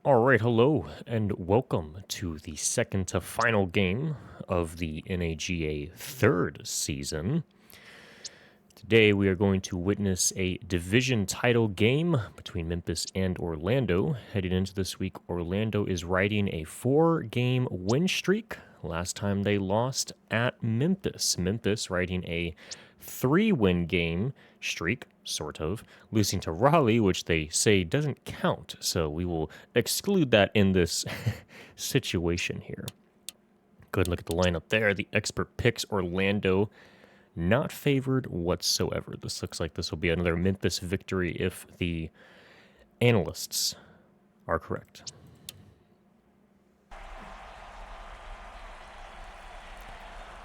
All right, hello, and welcome to the second to final game of the NAGA third season. Today we are going to witness a division title game between Memphis and Orlando. Heading into this week, Orlando is riding a 4-game win streak. Last time they lost at Memphis. Memphis riding a 3-win game streak, sort of, losing to Raleigh, which they say doesn't count. So we will exclude that in this situation here. Go ahead and look at the lineup there. The expert picks Orlando. Not favored whatsoever. This looks like this will be another Memphis victory if the analysts are correct.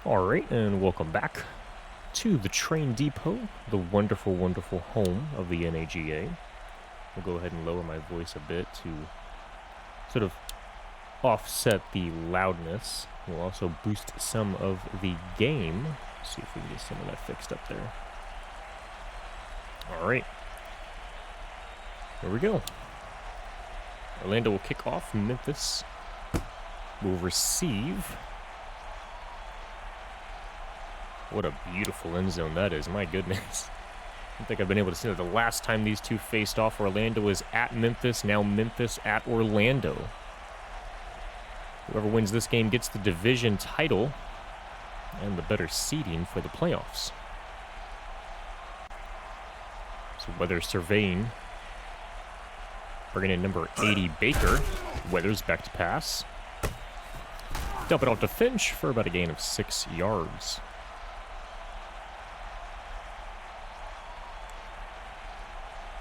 All right, and welcome back to the train depot, the wonderful, wonderful home of the NAGA. We'll go ahead and lower my voice a bit to sort of offset the loudness. We'll also boost some of the game. See if we can get some of that fixed up there. All right. Here we go. Orlando will kick off. Memphis will receive. What a beautiful end zone that is. My goodness. I don't think I've been able to see that the last time these two faced off. Orlando was at Memphis. Now Memphis at Orlando. Whoever wins this game gets the division title and the better seeding for the playoffs. So Weather surveying, bringing in number 80 Baker. Weathers back to pass. Dump it off to Finch for about a gain of 6 yards.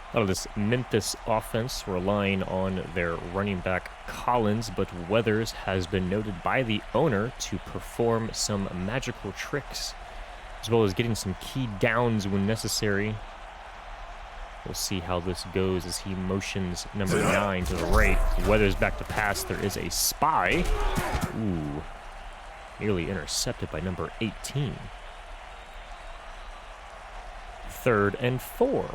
A lot of this Memphis offense relying on their running back Collins, but Weathers has been noted by the owner to perform some magical tricks, as well as getting some key downs when necessary. We'll see how this goes as he motions number 9 to the right. Weathers back to pass. There is a spy. Ooh, nearly intercepted by number 18. 3rd and 4.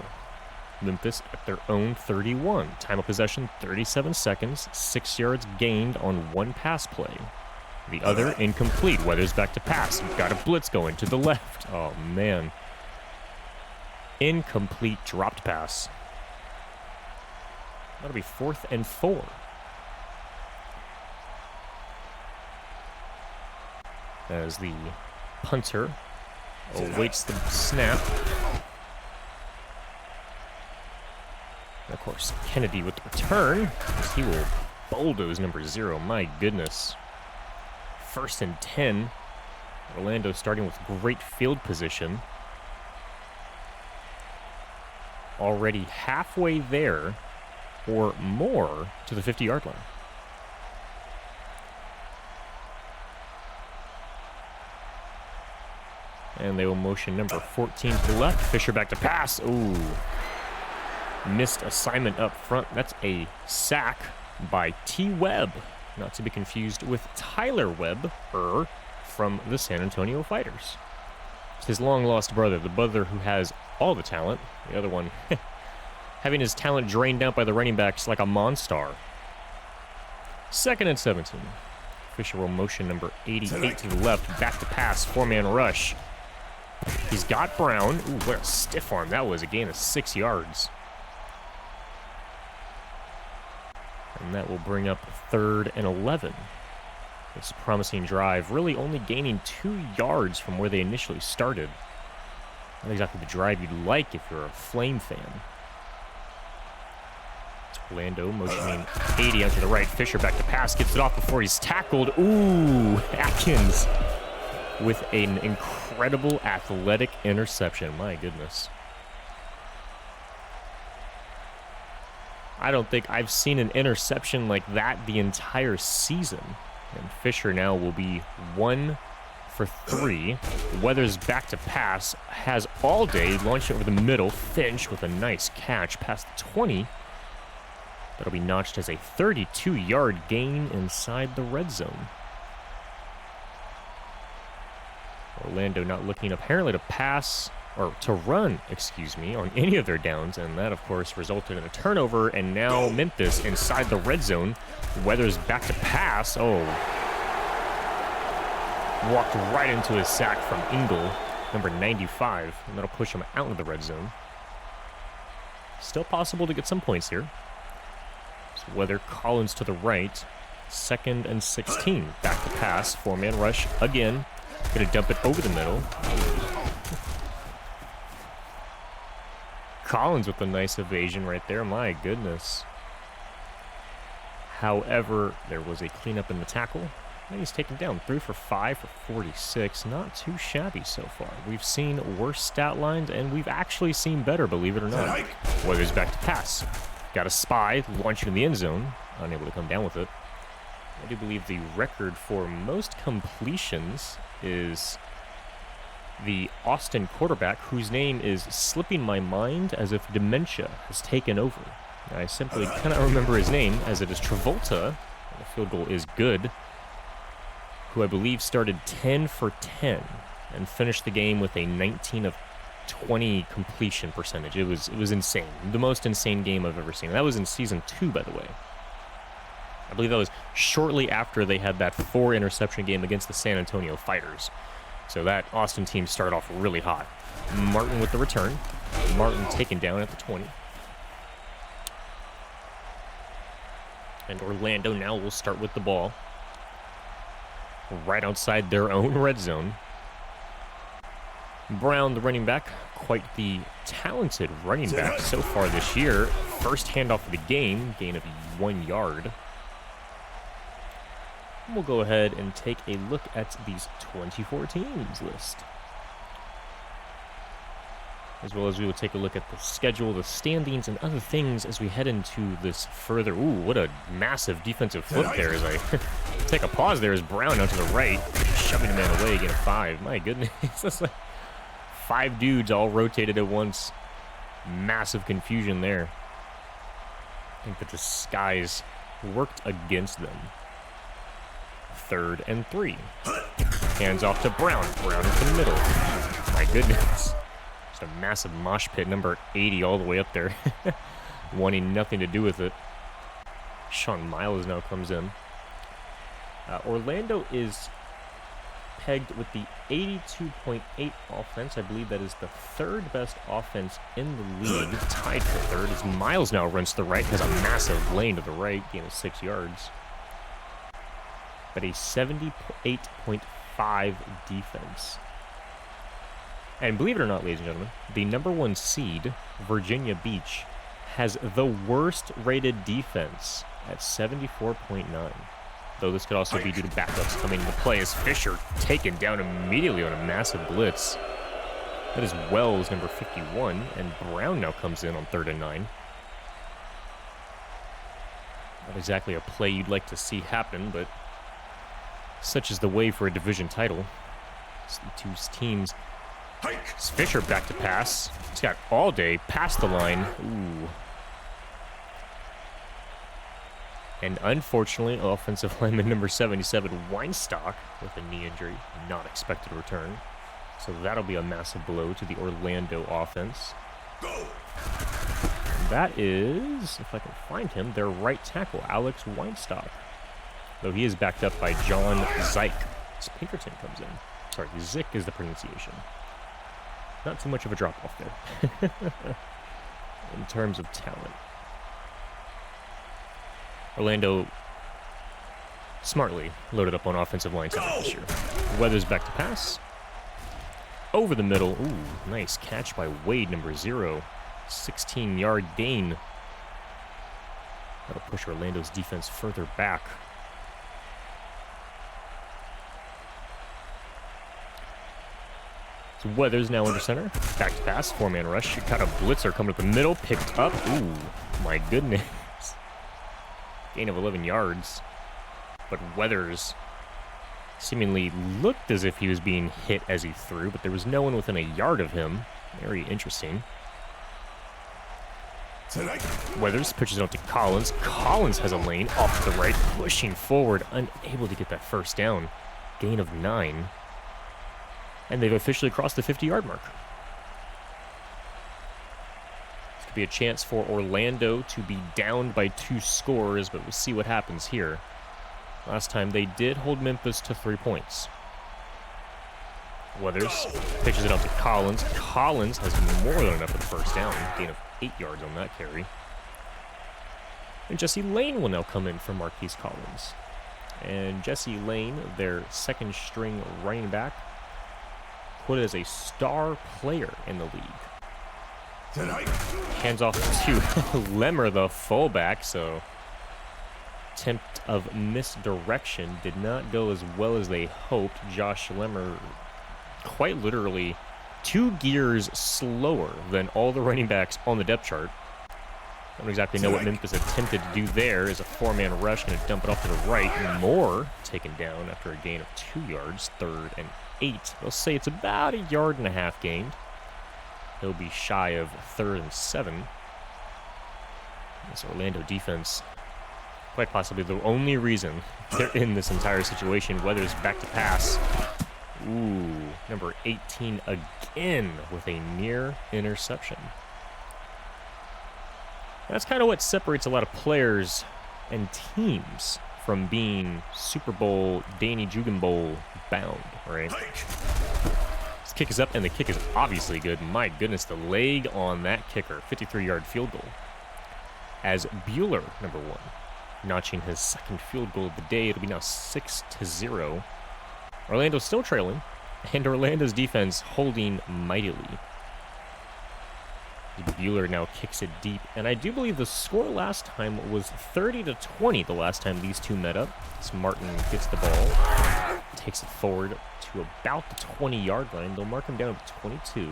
Memphis at their own 31. Time of possession, 37 seconds. 6 yards gained on one pass play. The other incomplete. Weathers back to pass. Got a blitz going to the left. Oh, man. Incomplete dropped pass. That'll be 4th and 4. As the punter awaits the snap. And of course, Kennedy with the return. He will bulldoze number 0. My goodness. 1st and 10. Orlando starting with great field position. Already halfway there, or more, to the 50-yard line. And they will motion number 14 to the left. Fisher back to pass. Ooh. Missed assignment up front. That's a sack by T. Webb. Not to be confused with Tyler Webb from the San Antonio Fighters. It's his long-lost brother, the brother who has all the talent. The other one having his talent drained out by the running backs like a Monstar. 2nd and 17. Fisher will motion number 88 to the left. Back to pass. 4-man rush. He's got Brown. Ooh, what a stiff arm that was. A gain of 6 yards. And that will bring up 3rd and 11. It's a promising drive, really only gaining 2 yards from where they initially started. Not exactly the drive you'd like if you're a Flame fan. It's Orlando motioning 80 out to the right. Fisher back to pass, gets it off before he's tackled. Ooh, Atkins with an incredible athletic interception. My goodness. I don't think I've seen an interception like that the entire season. And Fisher now will be 1 for 3. Weathers back to pass. Has all day. Launched over the middle. Finch with a nice catch past the 20. That'll be notched as a 32-yard gain inside the red zone. Orlando not looking apparently to pass, or to run, excuse me, on any of their downs, and that, of course, resulted in a turnover, and now Memphis inside the red zone. Weathers back to pass. Oh. Walked right into a sack from Ingle, number 95, and that'll push him out of the red zone. Still possible to get some points here. So Weather, Collins to the right. 2nd and 16. Back to pass. 4-man rush again. Gonna dump it over the middle. Collins with a nice evasion right there. My goodness. However, there was a cleanup in the tackle. And he's taken down 3 for 5 for 46. Not too shabby so far. We've seen worse stat lines, and we've actually seen better, believe it or not. Weathers back to pass. Got a spy, launching in the end zone. Unable to come down with it. I do believe the record for most completions is the Austin quarterback, whose name is slipping my mind as if dementia has taken over. I simply cannot remember his name, as it is Travolta. The field goal is good, who I believe started 10 for 10 and finished the game with a 19 of 20 completion percentage. It was insane. The most insane game I've ever seen. That was in season 2, by the way. I believe that was shortly after they had that 4 interception game against the San Antonio Fighters. So that Austin team started off really hot. Martin with the return. Martin taken down at the 20. And Orlando now will start with the ball right outside their own red zone. Brown, the running back, quite the talented running back so far this year. First handoff of the game, gain of 1 yard. We'll go ahead and take a look at these 24 teams list, as well as we will take a look at the schedule, the standings, and other things as we head into this further. Ooh, what a massive defensive flip there as I take a pause there as Brown out to the right, shoving a man away, gain of 5. My goodness, that's like 5 dudes all rotated at once. Massive confusion there. I think the disguise worked against them. 3rd and 3. Hands off to Brown. Brown into the middle. My goodness. Just a massive mosh pit, number 80 all the way up there. Wanting nothing to do with it. Sean Miles now comes in. Orlando is pegged with the 82.8 offense. I believe that is the 3rd best offense in the league. Tied for 3rd as Miles now runs to the right. Has a massive lane to the right. Gain of 6 yards. But a 78.5 defense. And believe it or not, ladies and gentlemen, the number 1 seed, Virginia Beach, has the worst rated defense at 74.9. Though this could also be due to backups coming into play as Fisher taken down immediately on a massive blitz. That is Wells, number 51, and Brown now comes in on 3rd and 9. Not exactly a play you'd like to see happen, but such is the way for a division title. It's the 2 teams. It's Fisher back to pass. He's got all day past the line. Ooh. And unfortunately, offensive lineman number 77, Weinstock, with a knee injury, not expected to return. So that'll be a massive blow to the Orlando offense. And that is, if I can find him, their right tackle, Alex Weinstock. Though he is backed up by John Zyk. As Pinkerton comes in. Sorry, Zik is the pronunciation. Not too much of a drop-off there. In terms of talent. Orlando smartly loaded up on offensive line talent this year. Weathers back to pass. Over the middle. Ooh, nice catch by Wade, number 0. 16-yard gain. That'll push Orlando's defense further back. So Weathers now under center. Back to pass. 4-man rush. Got a blitzer coming up the middle. Picked up. Ooh, my goodness. Gain of 11 yards. But Weathers seemingly looked as if he was being hit as he threw, but there was no one within a yard of him. Very interesting. Weathers pitches out to Collins. Collins has a lane off to the right, pushing forward, unable to get that first down. Gain of 9. And they've officially crossed the 50-yard mark. This could be a chance for Orlando to be down by 2 scores, but we'll see what happens here. Last time they did hold Memphis to 3 points. Weathers pitches it up to Collins. Collins has more than enough for the first down. Gain of 8 yards on that carry. And Jesse Lane will now come in for Marquise Collins. And Jesse Lane, their second string running back, quoted as a star player in the league. Hands off to Lemmer, the fullback, so attempt of misdirection did not go as well as they hoped. Josh Lemmer quite literally 2 gears slower than all the running backs on the depth chart. I don't exactly know what Memphis attempted to do there. Is a 4-man rush, going to dump it off to the right. Moore taken down after a gain of 2 yards, 3rd and 8. They'll say it's about 1.5 yards gained. He'll be shy of 3rd and 7. This Orlando defense, quite possibly the only reason they're in this entire situation. Weathers back to pass. Ooh, number 18 again with a near interception. That's kind of what separates a lot of players and teams from being Super Bowl, Danny Jugan Bowl bound, right? This kick is up, and the kick is obviously good. My goodness, the leg on that kicker. 53-yard field goal. As Bueller, number 1, notching his second field goal of the day. It'll be now 6-0. Orlando's still trailing, and Orlando's defense holding mightily. Bueller now kicks it deep, and I do believe the score last time was 30-20 the last time these two met up. As Martin gets the ball, takes it forward to about the 20-yard line. They'll mark him down at 22.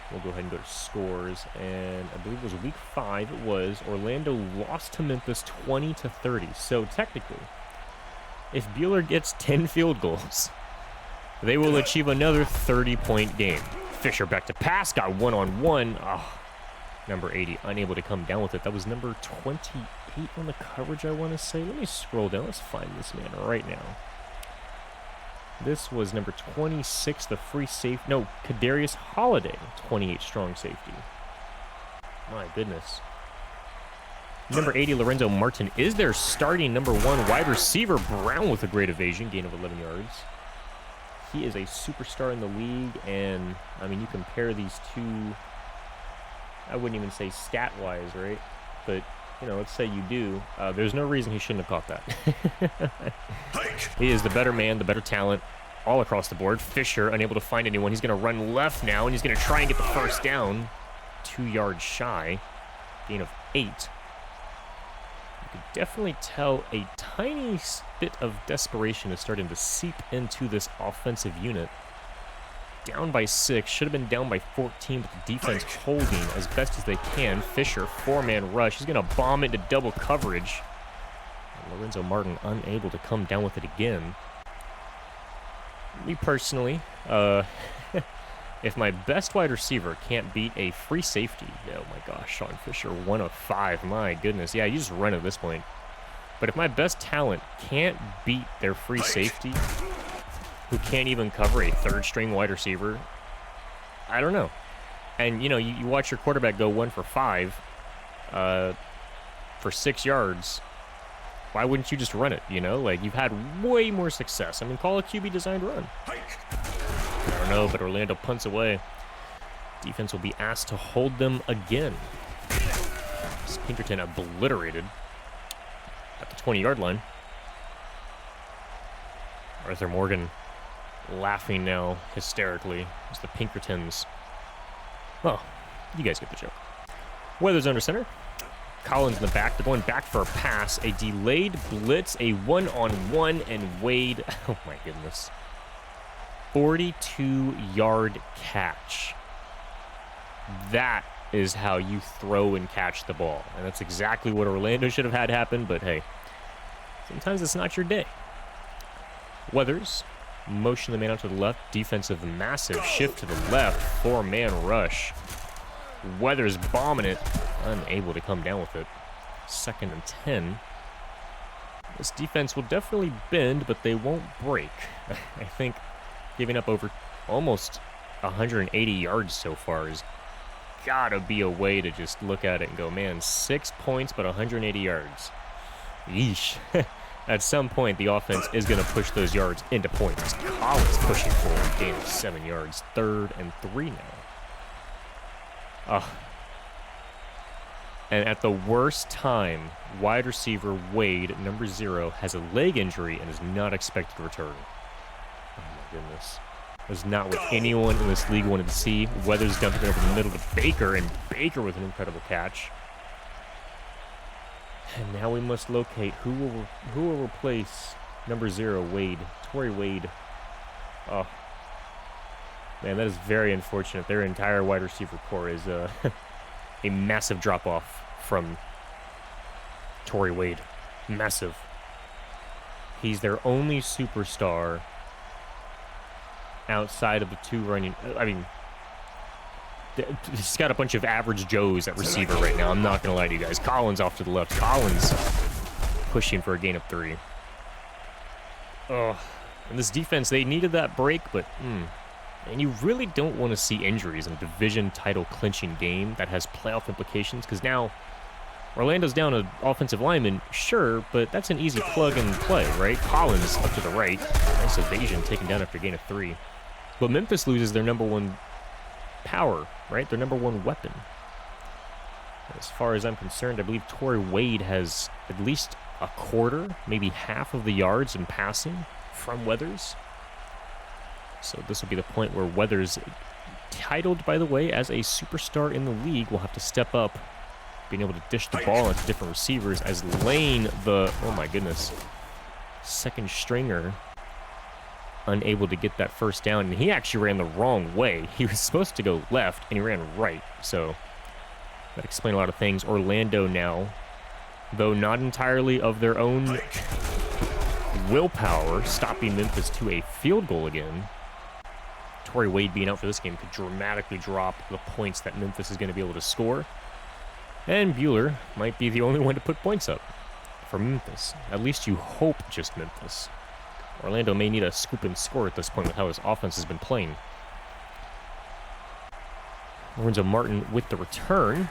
We'll go ahead and go to scores, and I believe it was week 5. It was Orlando lost to Memphis 20-30. So technically, if Bueller gets 10 field goals, they will achieve another 30-point game. Fisher back to pass, got one-on-one. Oh, number 80 unable to come down with it. That was number 28 on the coverage, I want to say. Let me scroll down. Let's find this man right now. This was number 26, the free safety. No, Kadarius Holiday, 28 strong safety. My goodness. Number 80, Lorenzo Martin, is their starting number 1 wide receiver. Brown with a great evasion, gain of 11 yards. He is a superstar in the league, and, I mean, you compare these two, I wouldn't even say stat-wise, right? But, you know, let's say you do. There's no reason he shouldn't have caught that. He is the better man, the better talent, all across the board. Fisher, unable to find anyone. He's going to run left now, and he's going to try and get the first down. 2 yards shy. Gain of 8. You could definitely tell a tiny bit of desperation is starting to seep into this offensive unit. Down by 6, should have been down by 14, but the defense holding as best as they can. Fisher, 4-man rush. He's going to bomb into double coverage. And Lorenzo Martin unable to come down with it again. Me personally, if my best wide receiver can't beat a free safety, oh my gosh, Sean Fisher, 1 of 5, my goodness. Yeah, you just run at this point. But if my best talent can't beat their free safety, who can't even cover a third-string wide receiver, I don't know. And, you know, you watch your quarterback go 1 for 5 for 6 yards. Why wouldn't you just run it, you know? Like, you've had way more success. I mean, call a QB-designed run. I don't know, but Orlando punts away. Defense will be asked to hold them again. Pinkerton obliterated at the 20-yard line. Arthur Morgan laughing now hysterically as the Pinkertons. Oh, you guys get the joke. Weathers under center. Collins in the back. They're going back for a pass. A delayed blitz. A one-on-one. And Wade. Oh, my goodness. 42-yard catch. That is how you throw and catch the ball. And that's exactly what Orlando should have had happen. But, hey, sometimes it's not your day. Weathers. Motion the man out to the left. Defensive massive shift to the left. 4-man rush. Weathers bombing it. Unable to come down with it. 2nd and 10. This defense will definitely bend, but they won't break. I think giving up over almost 180 yards so far has gotta be a way to just look at it and go, man, 6 points but 180 yards. Yeesh. At some point, the offense is going to push those yards into points. Collins pushing forward, gain of 7 yards, 3rd and 3 now. And at the worst time, wide receiver Wade, number 0, has a leg injury and is not expected to return. Oh my goodness. That's not what anyone in this league wanted to see. Weathers dumping it over the middle to Baker, and Baker with an incredible catch. And now we must locate who will replace number 0, Wade. Torrey Wade. Oh. Man, that is very unfortunate. Their entire wide receiver core is a massive drop-off from Torrey Wade. Massive. He's their only superstar outside of the 2 running... I mean, he's got a bunch of average Joes at receiver right now. I'm not going to lie to you guys. Collins off to the left. Collins pushing for a gain of 3. Oh, and this defense, they needed that break, but... And you really don't want to see injuries in a division title clinching game that has playoff implications, because now Orlando's down an offensive lineman, sure, but that's an easy plug and play, right? Collins up to the right. Nice evasion taken down after a gain of 3. But Memphis loses their number 1 power, right? Their number 1 weapon. As far as I'm concerned, I believe Torrey Wade has at least a quarter, maybe half of the yards in passing from Weathers. So this will be the point where Weathers, titled, by the way, as a superstar in the league, will have to step up, being able to dish the ball into different receivers, as Lane, the, oh my goodness, second stringer, unable to get that first down. And he actually ran the wrong way. He was supposed to go left, and he ran right. So that explains a lot of things. Orlando now, though not entirely of their own willpower, stopping Memphis to a field goal again. Torrey Wade being out for this game could dramatically drop the points that Memphis is going to be able to score. And Bueller might be the only one to put points up for Memphis. At least you hope just Memphis. Orlando may need a scoop and score at this point with how his offense has been playing. Lorenzo Martin with the return.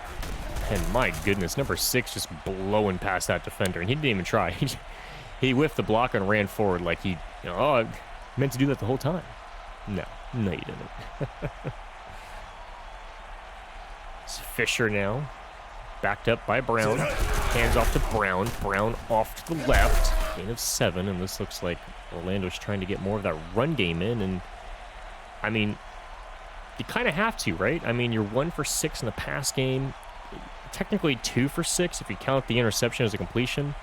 And my goodness, number 6 just blowing past that defender. And he didn't even try. He whiffed the block and ran forward like he, I meant to do that the whole time. No, you didn't. It's Fisher now. Backed up by Brown. Hands off to Brown. Brown off to the left. Gain of 7, and this looks like Orlando's trying to get more of that run game in. And, I mean, you kind of have to, right? I mean, you're 1 for 6 in the pass game. Technically 2 for 6 if you count the interception as a completion.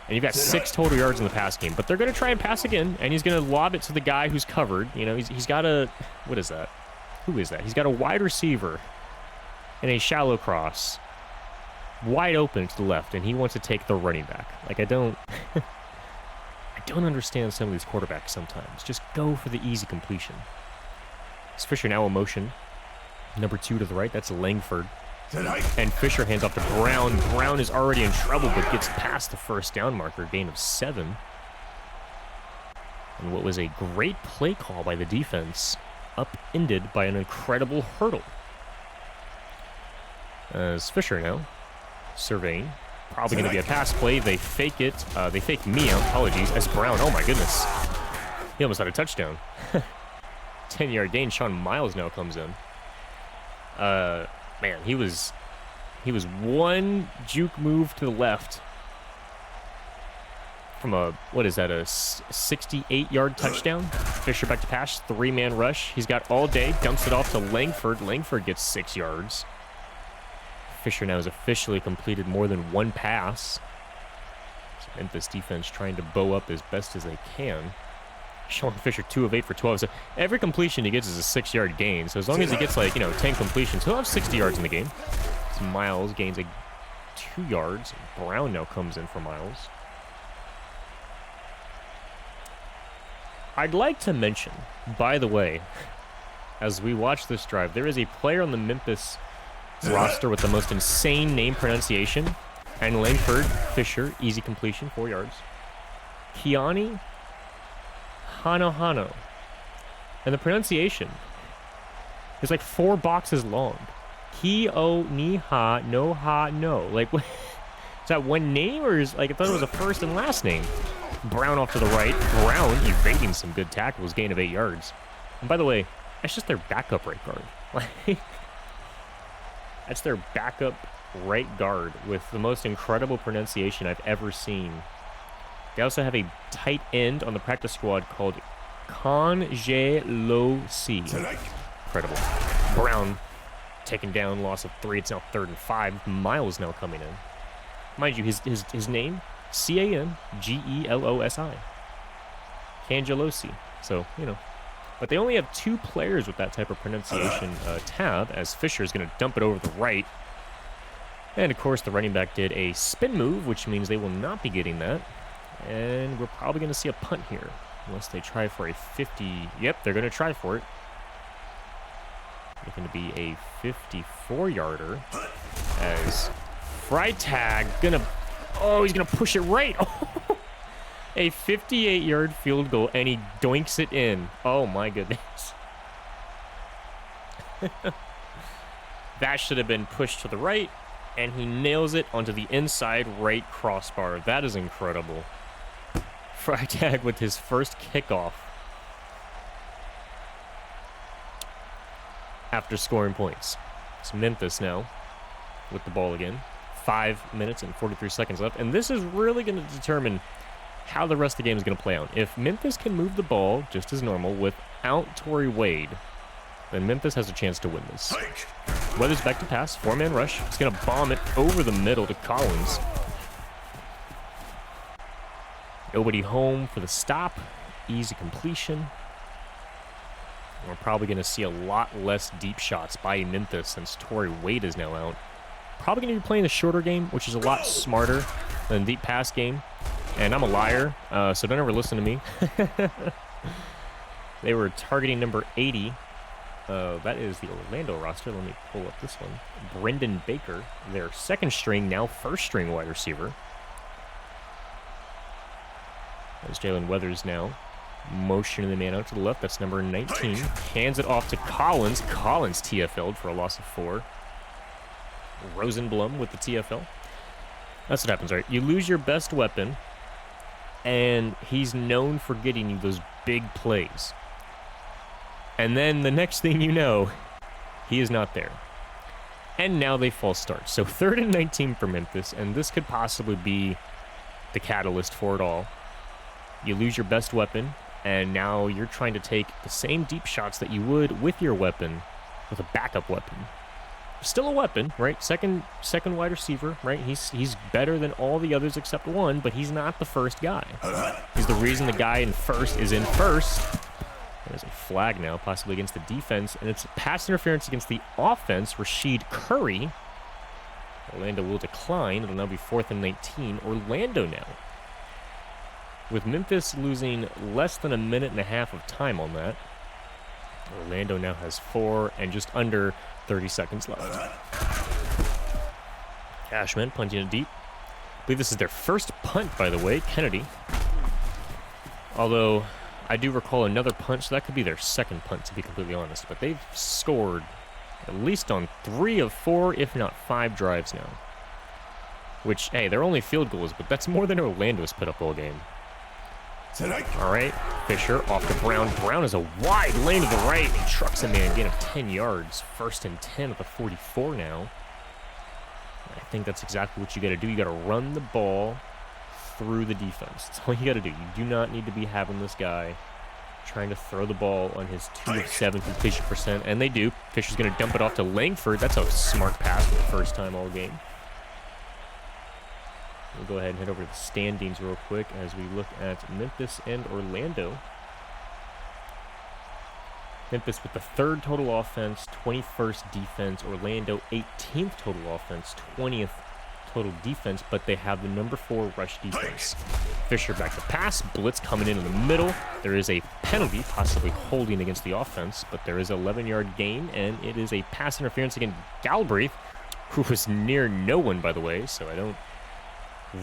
And you've got 6 total yards in the pass game. But they're going to try and pass again, and he's going to lob it to the guy who's covered. He's got a... What is that? Who is that? He's got a wide receiver in a shallow cross, wide open to the left, and he wants to take the running back. Like, I don't... I don't understand some of these quarterbacks sometimes. Just go for the easy completion. It's Fisher now in motion. Number 2 to the right, that's Langford. And Fisher hands off to Brown. Brown is already in trouble, but gets past the first down marker, gain of 7. And what was a great play call by the defense, upended by an incredible hurdle. As Fisher now, surveying. Probably going to be a pass play. They fake it. They fake me out. Apologies. As Brown, oh my goodness. He almost had a touchdown. 10-yard gain. Sean Miles now comes in. Man, he was one juke move to the left from a, what is that, a 68-yard touchdown. Fisher back to pass, 3-man rush. He's got all day, dumps it off to Langford. Langford gets 6 yards. Fisher now has officially completed more than 1 pass. So Memphis defense trying to bow up as best as they can. Sean Fisher 2 of 8 for 12. So every completion he gets is a 6-yard gain. So as long as he gets 10 completions, he'll have 60 yards in the game. So Miles gains 2 yards. Brown now comes in for Miles. I'd like to mention, by the way, as we watch this drive, there is a player on the Memphis roster with the most insane name pronunciation. And Langford, Fisher, easy completion, 4 yards. Kiani Hano. And the pronunciation is like 4 boxes long. Ki-o, ni-ha, no-ha, no. Like, what? Is that one name, or is, like, I thought it was a first and last name. Brown off to the right. Brown evading some good tackles, gain of 8 yards. And by the way, that's just their backup right guard. Like, that's their backup right guard with the most incredible pronunciation I've ever seen. They also have a tight end on the practice squad called Congelosi. Incredible. Brown taken down, loss of 3. It's now 3rd and 5. Miles now coming in. Mind you, his name, Cangelosi. Cangelosi. So, you know. But they only have 2 players with that type of pronunciation tab, as Fisher is going to dump it over the right. And, of course, the running back did a spin move, which means they will not be getting that. And we're probably going to see a punt here, unless they try for a 50. Yep, they're going to try for it. It's going to be a 54-yarder as Freitag gonna, oh, he's going to push it right. A 58-yard field goal, and he doinks it in. Oh, my goodness. That should have been pushed to the right, and he nails it onto the inside right crossbar. That is incredible. Freitag with his first kickoff after scoring points. It's Memphis now with the ball again. 5 minutes and 43 seconds left, and this is really going to determine how the rest of the game is going to play out. If Memphis can move the ball just as normal without Torrey Wade, then Memphis has a chance to win this. Weathers back to pass, 4-man rush. It's going to bomb it over the middle to Collins. Nobody home for the stop. Easy completion. We're probably going to see a lot less deep shots by Memphis since Torrey Wade is now out. Probably going to be playing the shorter game, which is a lot smarter than the deep pass game. And I'm a liar, so don't ever listen to me. They were targeting number 80. That is the Orlando roster. Let me pull up this one. Brendan Baker, their second string, now first string wide receiver. There's Jalen Weathers now. Motioning the man out to the left. That's number 19. Hands it off to Collins. Collins TFL'd for a loss of 4. Rosenblum with the TFL. That's what happens, right? You lose your best weapon, and he's known for getting you those big plays. And then the next thing you know, he is not there. And now they false start. So 3rd and 19 for Memphis, and this could possibly be the catalyst for it all. You lose your best weapon, and now you're trying to take the same deep shots that you would with your weapon with a backup weapon. Still a weapon, right? Second wide receiver, right? He's better than all the others except one, but he's not the first guy. He's the reason the guy in first is in first. There's a flag now, possibly against the defense, and it's pass interference against the offense. Rashid Curry. Orlando will decline. It'll now be 4th and 19. Orlando now. With Memphis losing less than a minute and a half of time on that, Orlando now has 4 and just under 30 seconds left. Cashman punting it deep. I believe this is their first punt, by the way, Kennedy. Although, I do recall another punt, so that could be their second punt, to be completely honest. But they've scored at least on 3 of 4, if not 5 drives now. Which, hey, they're only field goals, but that's more than Orlando's put up all game. All right, Fisher off to Brown. Brown is a wide lane to the right. He trucks a man, gain of 10 yards. 1st and 10 at the 44 now. I think that's exactly what you got to do. You got to run the ball through the defense. That's all you got to do. You do not need to be having this guy trying to throw the ball on his 2 of 7 completion percent, and they do. Fisher's going to dump it off to Langford. That's a smart pass for the first time all game. We'll go ahead and head over to the standings real quick as we look at Memphis and Orlando. Memphis with the 3rd total offense, 21st defense. Orlando 18th total offense, 20th total defense, but they have the number 4 rush defense. Fisher back to pass, blitz coming in the middle. There is a penalty, possibly holding against the offense, but there is an 11-yard gain, and it is a pass interference against Galbraith, who was near no one, by the way, so I don't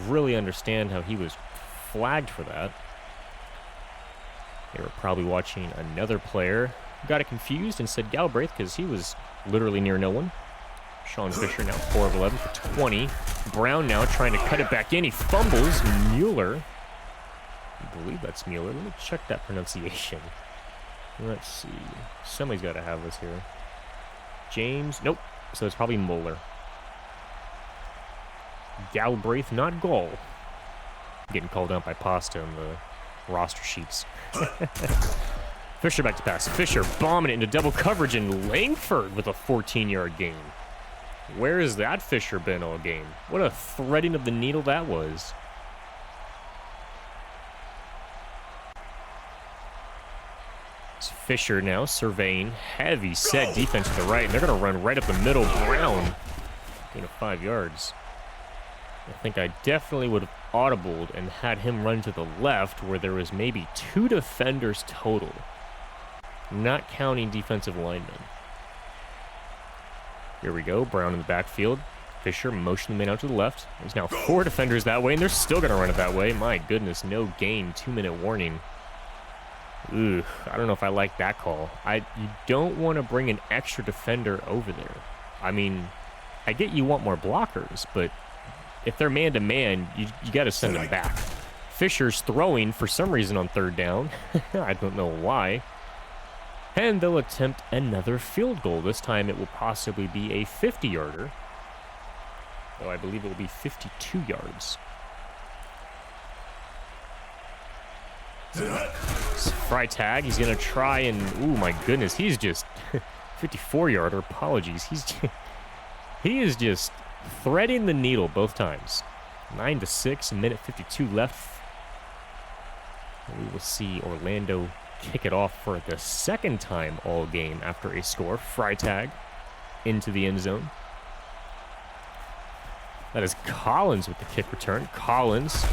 really understand how he was flagged for that. They were probably watching another player. Got it confused and said Galbraith because he was literally near no one. Sean Fisher now 4 of 11 for 20. Brown now trying to cut it back in. He fumbles. Mueller. I believe that's Mueller. Let me check that pronunciation. Let's see. Somebody's got to have this here. James. Nope. So it's probably Mueller. Galbraith, not Gall. Getting called out by Pasta in the roster sheets. Fisher back to pass. Fisher bombing it into double coverage, and Langford with a 14-yard gain. Where has that Fisher been all game? What a threading of the needle that was. It's Fisher now surveying. Heavy set defense to the right. And they're going to run right up the middle. Brown. Gain of 5 yards. I think I definitely would have audibled and had him run to the left where there was maybe 2 defenders total. Not counting defensive linemen. Here we go. Brown in the backfield. Fisher motion the man out to the left. There's now 4 defenders that way, and they're still going to run it that way. My goodness, no gain. 2-minute warning. Ooh, I don't know if I like that call. You don't want to bring an extra defender over there. I mean, I get you want more blockers, but if they're man-to-man, you got to send them back. Fisher's throwing for some reason on 3rd down. I don't know why. And they'll attempt another field goal. This time it will possibly be a 50-yarder. Though I believe it will be 52 yards. Freitag, he's going to try and... Ooh, my goodness, he's just... 54-yarder, apologies. He is just threading the needle both times. 9-6, minute 52 left. We will see Orlando kick it off for the 2nd time all game after a score. Freitag into the end zone. That is Collins with the kick return. Collins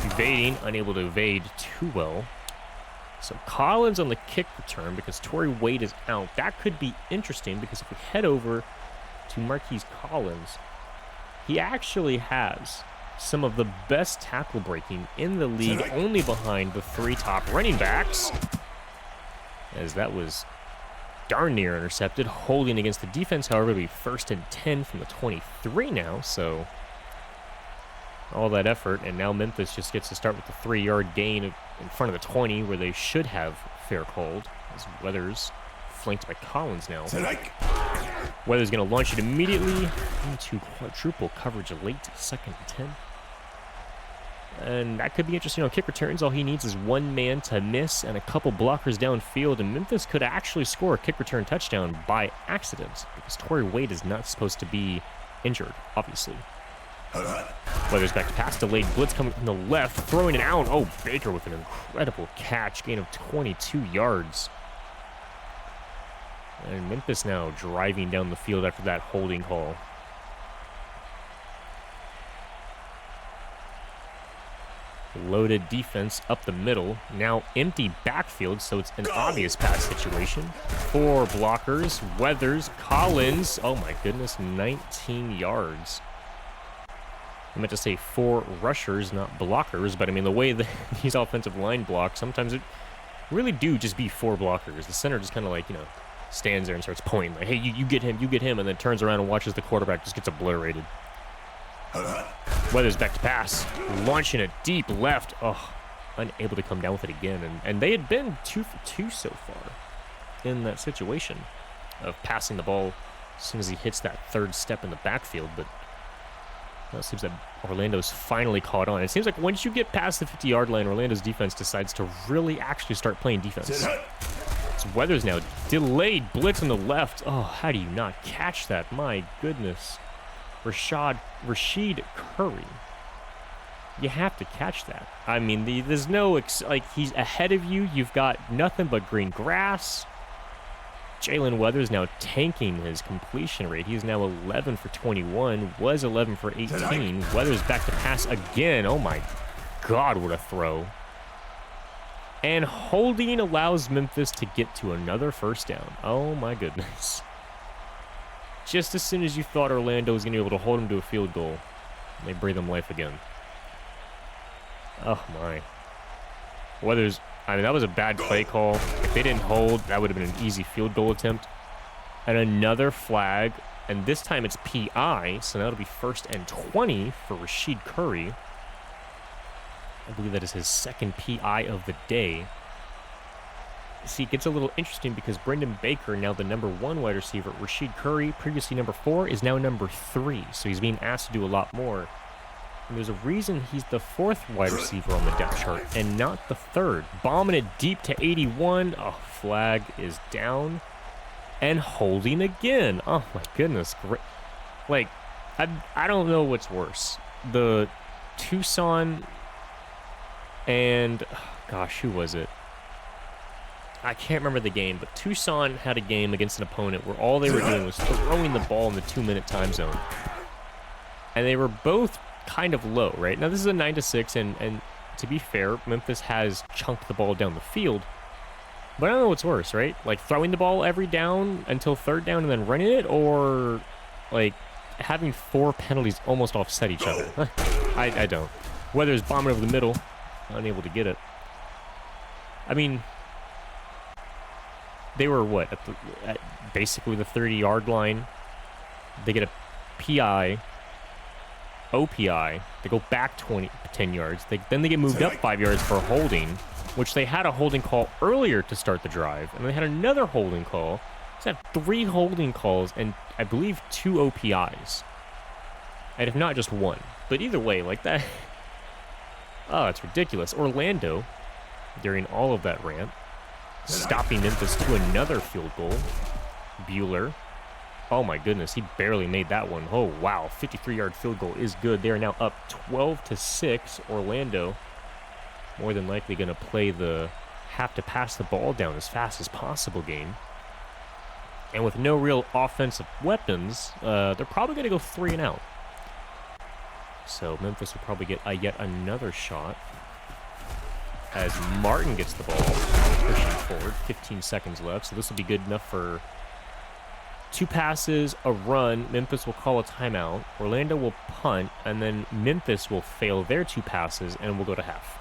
evading, unable to evade too well. So Collins on the kick return because Torrey Wade is out. That could be interesting because if we head over to Marquise Collins, he actually has some of the best tackle breaking in the league, only behind the 3 top running backs. As that was darn near intercepted. Holding against the defense, however, it'll be 1st and 10 from the 23 now, so all that effort, and now Memphis just gets to start with the 3-yard gain in front of the 20, where they should have fair called, as Weathers flanked by Collins now. Weathers going to launch it immediately into quadruple coverage late, 2nd and 10. And that could be interesting on kick returns. All he needs is 1 man to miss and a couple blockers downfield, and Memphis could actually score a kick return touchdown by accident, because Torrey Wade is not supposed to be injured, obviously. Weathers back to pass, delayed blitz coming from the left, throwing it out. Oh, Baker with an incredible catch, gain of 22 yards. And Memphis now driving down the field after that holding call. Loaded defense up the middle. Now empty backfield, so it's an obvious pass situation. 4 blockers. Weathers, Collins. Oh my goodness, 19 yards. I meant to say 4 rushers, not blockers, but I mean the way that these offensive line block, sometimes it really do just be 4 blockers. The center just kind of like, stands there and starts pointing like, hey, you get him, and then turns around and watches the quarterback just gets obliterated. Weathers back to pass, launching it deep left. Oh, unable to come down with it again. And they had been 2 for 2 so far in that situation of passing the ball as soon as he hits that 3rd step in the backfield. But it seems that Orlando's finally caught on. It seems like once you get past the 50-yard line, Orlando's defense decides to really actually start playing defense. It's Weathers now. Delayed blitz on the left. Oh, how do you not catch that? My goodness. Rashid Curry. You have to catch that. I mean, there's no, he's ahead of you. You've got nothing but green grass. Jalen Weathers now tanking his completion rate. He's now 11 for 21, was 11 for 18. Weathers back to pass again. Oh my God, what a throw. And holding allows Memphis to get to another 1st down. Oh my goodness. Just as soon as you thought Orlando was going to be able to hold him to a field goal, they breathe him life again. Oh my. Weathers I mean, that was a bad play call. If they didn't hold, that would have been an easy field goal attempt. And another flag, and this time it's PI, so now it'll be 1st and 20 for Rashid Curry. I believe that is his second PI of the day. See, it gets a little interesting because Brendan Baker, now the number 1 wide receiver, Rashid Curry, previously number 4, is now number 3. So he's being asked to do a lot more. And there's a reason he's the 4th wide receiver on the depth chart and not the 3rd. Bombing it deep to 81. Oh, flag is down. And holding again. Oh, my goodness. Great. Like, I don't know what's worse. The Tucson and, oh, gosh, who was it? I can't remember the game, but Tucson had a game against an opponent where all they were doing was throwing the ball in the 2-minute time zone. And they were both kind of low, right? Now, this is a 9-6, and to be fair, Memphis has chunked the ball down the field. But I don't know what's worse, right? Like, throwing the ball every down until 3rd down and then running it, or, like, having 4 penalties almost offset each other. I don't. Whether it's bombing over the middle, unable to get it. I mean, they were, what, at basically the 30-yard line. They get a PI, OPI. They go back 10 yards. Then they get moved up 5 yards for a holding, which they had a holding call earlier to start the drive. And they had another holding call. So they had 3 holding calls and, I believe, 2 OPIs. And if not, just 1. But either way, like that... Oh, it's ridiculous. Orlando, during all of that rant, stopping Memphis to another field goal. Bueller. Oh my goodness, he barely made that one. Oh wow, 53-yard field goal is good. They are now up 12-6. Orlando more than likely going to play the have to pass the ball down as fast as possible game. And with no real offensive weapons, they're probably going to go 3 and out. So Memphis will probably get yet another shot as Martin gets the ball, pushing forward, 15 seconds left. So this will be good enough for 2 passes, a run. Memphis will call a timeout. Orlando will punt, and then Memphis will fail their 2 passes, and we'll go to half.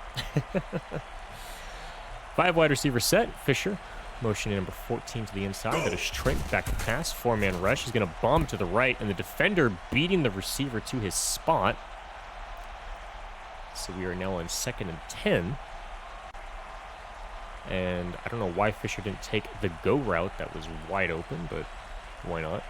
5 wide receiver set. Fisher motioning number 14 to the inside. That is Trent back to pass. 4-man rush. He's going to bomb to the right, and the defender beating the receiver to his spot. So we are now on 2nd and 10. And I don't know why Fisher didn't take the go route. That was wide open, but why not?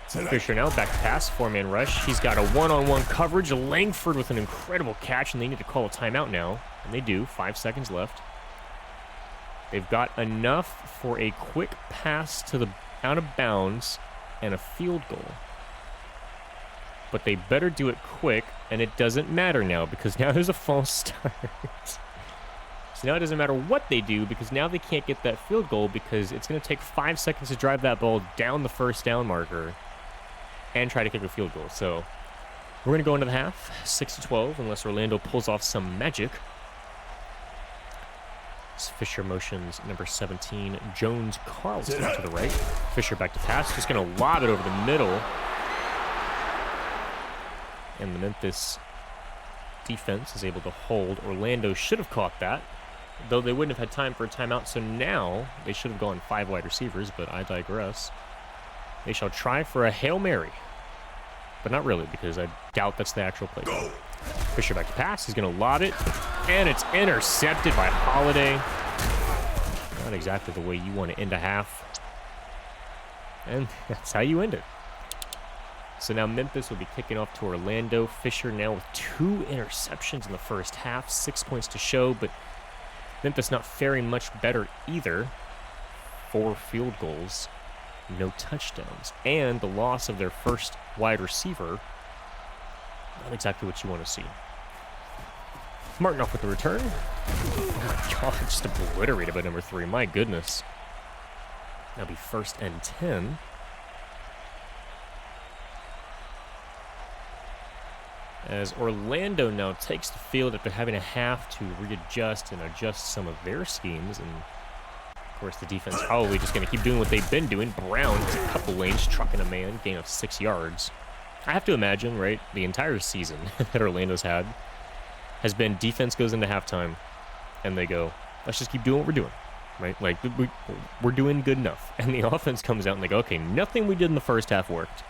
So Fisher now back to pass, 4-man rush. He's got a one-on-one coverage. Langford with an incredible catch, and they need to call a timeout now. And they do. 5 seconds left. They've got enough for a quick pass to the out of bounds and a field goal. But they better do it quick, and it doesn't matter now because now there's a false start. So now it doesn't matter what they do because now they can't get that field goal because it's going to take 5 seconds to drive that ball down the 1st down marker and try to kick a field goal. So we're going to go into the half, 6-12, unless Orlando pulls off some magic. As Fisher motions number 17, Jones Carlson to the right. Fisher back to pass, just going to lob it over the middle. And the Memphis defense is able to hold. Orlando should have caught that, though they wouldn't have had time for a timeout, so now they should have gone 5 wide receivers, but I digress. They shall try for a Hail Mary, but not really, because I doubt that's the actual play. Fisher back to pass. He's going to lob it, and it's intercepted by Holiday. Not exactly the way you want to end a half, and that's how you end it. So now Memphis will be kicking off to Orlando. Fisher now with 2 interceptions in the first half, 6 points to show, but Memphis not faring much better either. 4 field goals, no touchdowns, and the loss of their first wide receiver. Not exactly what you want to see. Martin off with the return. Oh my God, just obliterated by number 3. My goodness. That'll be 1st and 10. As Orlando now takes the field after having a half to readjust and adjust some of their schemes. And, of course, the defense probably just going to keep doing what they've been doing. Brown hits a couple lanes, trucking a man, gain of 6 yards. I have to imagine, right, the entire season that Orlando's had has been defense goes into halftime, and they go, Let's just keep doing what we're doing, right? Like, we're doing good enough. And the offense comes out and they go, okay, nothing we did in the first half worked.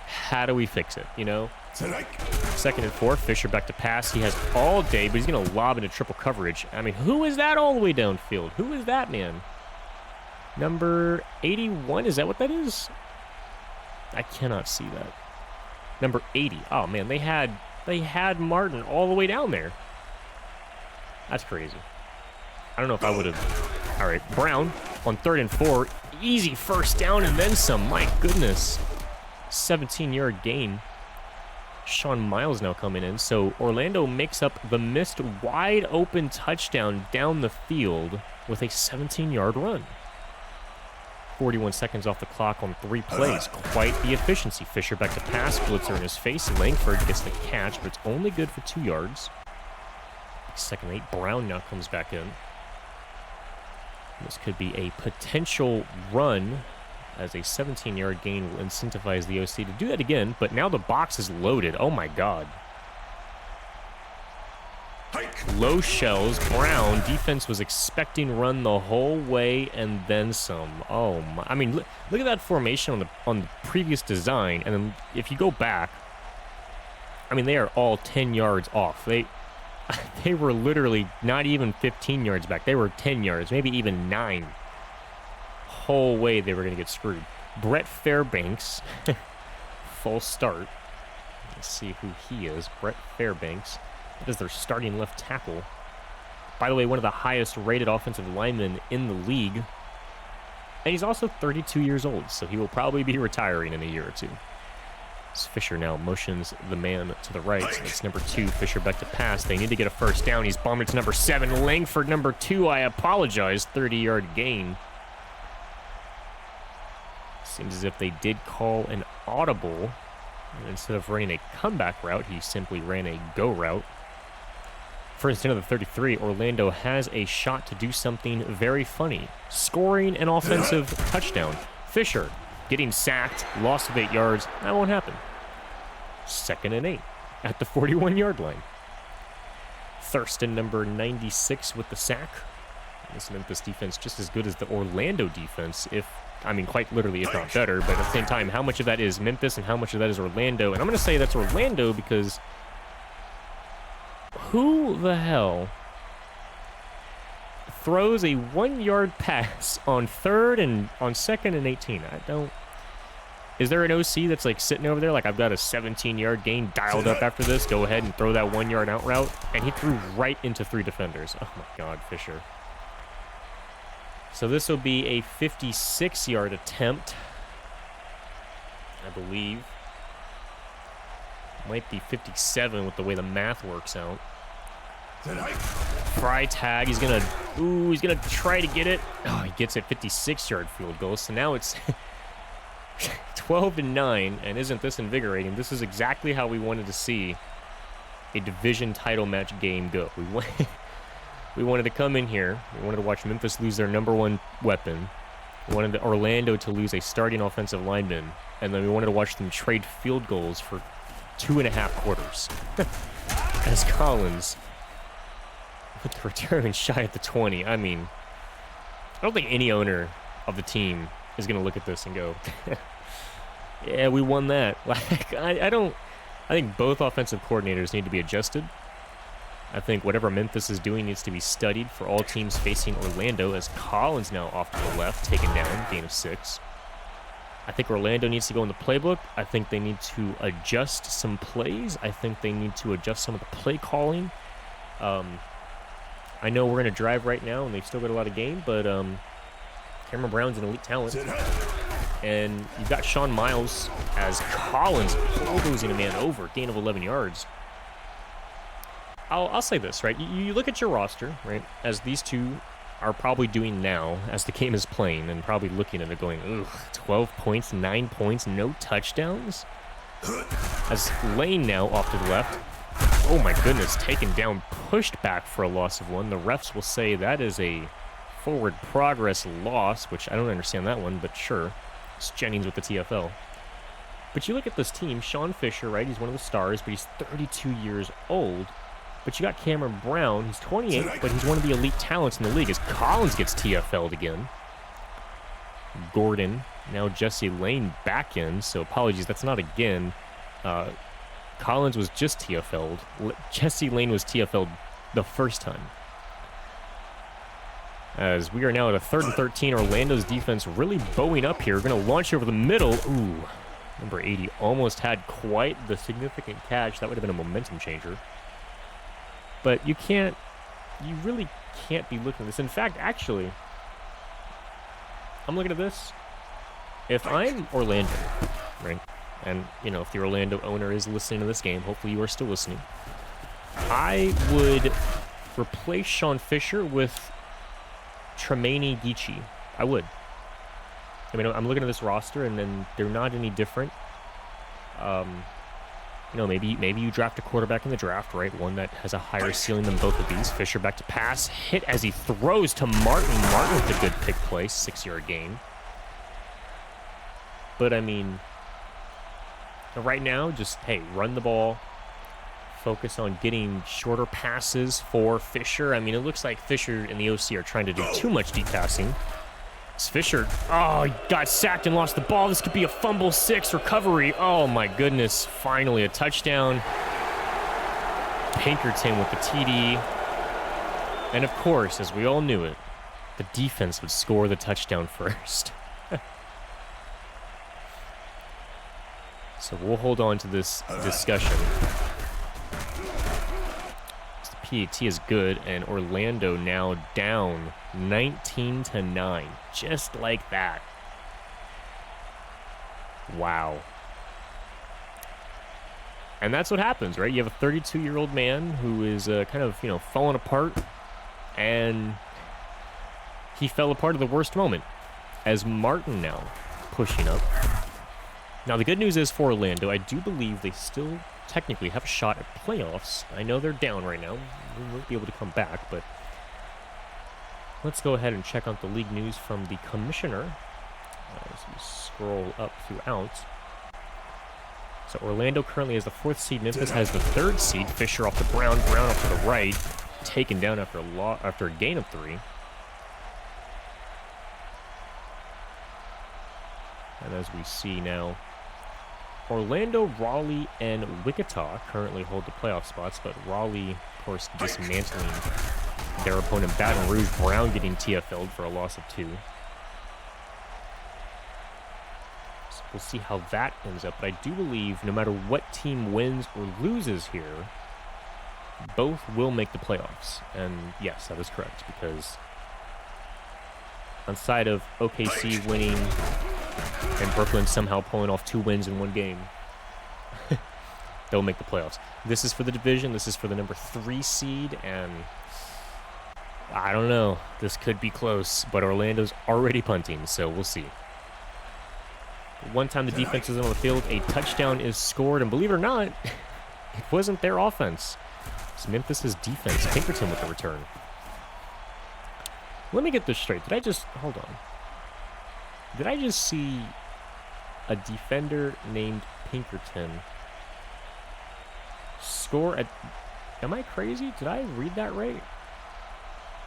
How do we fix it, you know? 2nd and 4, Fisher back to pass. He has all day, but he's going to lob into triple coverage. I mean, who is that all the way downfield? Who is that, man? Number 81, is that what that is? I cannot see that. Number 80. Oh, man, they had Martin all the way down there. That's crazy. I don't know if I would have... All right, Brown on 3rd and 4. Easy first down and then some. My goodness. 17-yard gain. Sean Miles now coming in. So Orlando makes up the missed wide open touchdown down the field with a 17-yard run. 41 seconds off the clock on 3 plays. Quite the efficiency. Fisher back to pass. Blitzer in his face. Langford gets the catch, but it's only good for 2 yards. 2nd and 8. Brown now comes back in. This could be a potential run, as a 17-yard gain will incentivize the OC to do that again, but now the box is loaded. Oh, my God. Low shells. Brown. Defense was expecting run the whole way and then some. Oh, my. I mean, look at that formation on the previous design, and then if you go back, I mean, they are all 10 yards off. They were literally not even 15 yards back. They were 10 yards, maybe even 9. Whole way they were going to get screwed. Brett Fairbanks, false start. Let's see who he is. Brett Fairbanks. That is their starting left tackle. By the way, one of the highest rated offensive linemen in the league. And he's also 32 years old, so he will probably be retiring in a year or two. As Fisher now motions the man to the right. It's number 2, Fisher back to pass. They need to get a first down. He's bombed to number 7. Langford, number 2. I apologize. 30-yard gain. Seems as if they did call an audible. And instead of running a comeback route, he simply ran a go route. First into the 33, Orlando has a shot to do something very funny. Scoring an offensive touchdown. Fisher getting sacked, loss of 8 yards. That won't happen. 2nd and 8 at the 41-yard line. Thurston, number 96, with the sack. This Memphis defense just as good as the Orlando defense, quite literally, if not better. But at the same time, how much of that is Memphis and how much of that is Orlando? And I'm going to say that's Orlando because who the hell throws a 1-yard pass on 3rd and on 2nd and 18? Is there an OC that's like sitting over there like, I've got a 17-yard gain dialed up after this, go ahead and throw that 1-yard out route? And he threw right into 3 defenders. Oh my God, Fisher. So this will be a 56-yard attempt, I believe. Might be 57 with the way the math works out. Fry tag. He's gonna try to get it. Oh, he gets a 56-yard field goal. So now it's 12-9, and isn't this invigorating? This is exactly how we wanted to see a division title match game go. We wanted to come in here. We wanted to watch Memphis lose their number 1 weapon. We wanted Orlando to lose a starting offensive lineman, and then we wanted to watch them trade field goals for 2.5 quarters. As Collins with the return shy at the 20. I mean, I don't think any owner of the team is going to look at this and go, yeah, we won that. Like, I think both offensive coordinators need to be adjusted. I think whatever Memphis is doing needs to be studied for all teams facing Orlando, as Collins now off to the left, taken down, gain of 6. I think Orlando needs to go in the playbook. I think they need to adjust some plays. I think they need to adjust some of the play calling. I know we're in a drive right now, and they've still got a lot of game, but Cameron Brown's an elite talent. And you've got Sean Miles as Collins bulldozing a man over, gain of 11 yards. I'll say this, right? You look at your roster, right, as these two are probably doing now as the game is playing, and probably looking at it going, ugh, 12 points, 9 points, no touchdowns? As Lane now off to the left. Oh my goodness, taken down, pushed back for a loss of 1. The refs will say that is a forward progress loss, which I don't understand that one, but sure. It's Jennings with the TFL. But you look at this team, Sean Fisher, right? He's one of the stars, but he's 32 years old. But you got Cameron Brown. He's 28, but he's one of the elite talents in the league as Collins gets TFL'd again. Gordon, now Jesse Lane back in, so apologies, that's not again. Collins was just TFL'd. Jesse Lane was TFL'd the first time. As we are now at a 3rd and 13, Orlando's defense really bowing up here. We're going to launch over the middle. Ooh, number 80 almost had quite the significant catch. That would have been a momentum changer. But you really can't be looking at this. In fact, actually, I'm looking at this. If I'm Orlando, right, and, you know, if the Orlando owner is listening to this game, hopefully you are still listening, I would replace Sean Fisher with Tremaine Geechee. I would. I mean, I'm looking at this roster, and then they're not any different. You know, maybe you draft a quarterback in the draft, right? One that has a higher ceiling than both of these. Fisher back to pass. Hit as he throws to Martin. Martin with a good pick play. 6-yard gain. But, I mean, right now, just, hey, run the ball. Focus on getting shorter passes for Fisher. I mean, it looks like Fisher and the OC are trying to do too much deep passing. Fisher, oh, he got sacked and lost the ball. This could be a fumble 6 recovery. Oh, my goodness. Finally, a touchdown. Pinkerton with the TD. And, of course, as we all knew it, the defense would score the touchdown first. So we'll hold on to this discussion. The PAT is good, and Orlando now down 19-9, just like that. Wow. And that's what happens, right? You have a 32-year-old man who is kind of, you know, falling apart, and he fell apart at the worst moment as Martin now pushing up. Now, the good news is for Orlando, I do believe they still technically have a shot at playoffs. I know they're down right now. We won't be able to come back, but let's go ahead and check out the league news from the commissioner as we scroll up throughout. So Orlando currently has the 4th seed. Memphis has the 3rd seed. Fisher off to Brown. Brown off to the right. Taken down after a gain of 3. And as we see now, Orlando, Raleigh, and Wichita currently hold the playoff spots, but Raleigh, of course, dismantling their opponent, Baton Rouge. Brown getting TFL'd for a loss of 2. So we'll see how that ends up, but I do believe no matter what team wins or loses here, both will make the playoffs. And yes, that is correct, because on side of OKC winning and Brooklyn somehow pulling off 2 wins in 1 game, they'll make the playoffs. This is for the division. This is for the number 3 seed, and I don't know. This could be close, but Orlando's already punting, so we'll see. One time the defense is on the field, a touchdown is scored, and believe it or not, it wasn't their offense. It's Memphis' defense. Pinkerton with the return. Let me get this straight. Hold on. Did I just see a defender named Pinkerton score at... Am I crazy? Did I read that right?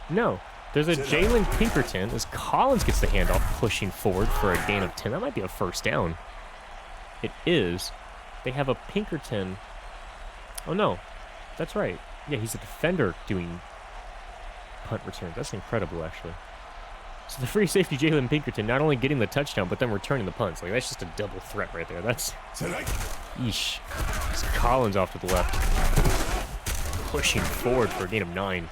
No. There's a Jalen Pinkerton as Collins gets the handoff, pushing forward for a gain of 10. That might be a first down. It is. They have a Pinkerton. Oh, no. That's right. Yeah, he's a defender doing punt returns. That's incredible, actually. So the free safety Jalen Pinkerton not only getting the touchdown, but then returning the punts. Like, that's just a double threat right there. That's... Yeesh. It's Collins off to the left. Pushing forward for a gain of 9.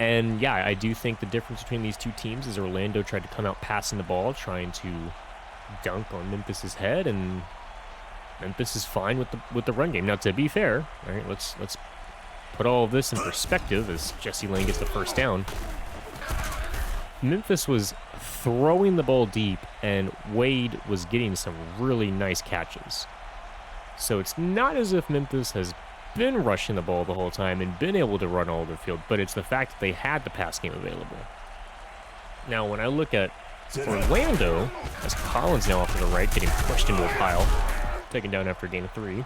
And, yeah, I do think the difference between these two teams is Orlando tried to come out passing the ball, trying to dunk on Memphis' head, and Memphis is fine with the run game. Now, to be fair, all right, let's put all of this in perspective as Jesse Lane gets the first down. Memphis was throwing the ball deep, and Wade was getting some really nice catches. So it's not as if Memphis has been rushing the ball the whole time and been able to run all over the field, but it's the fact that they had the pass game available. Now, when I look at Orlando, as Collins now off to the right, getting pushed into a pile, taken down after a gain of 3.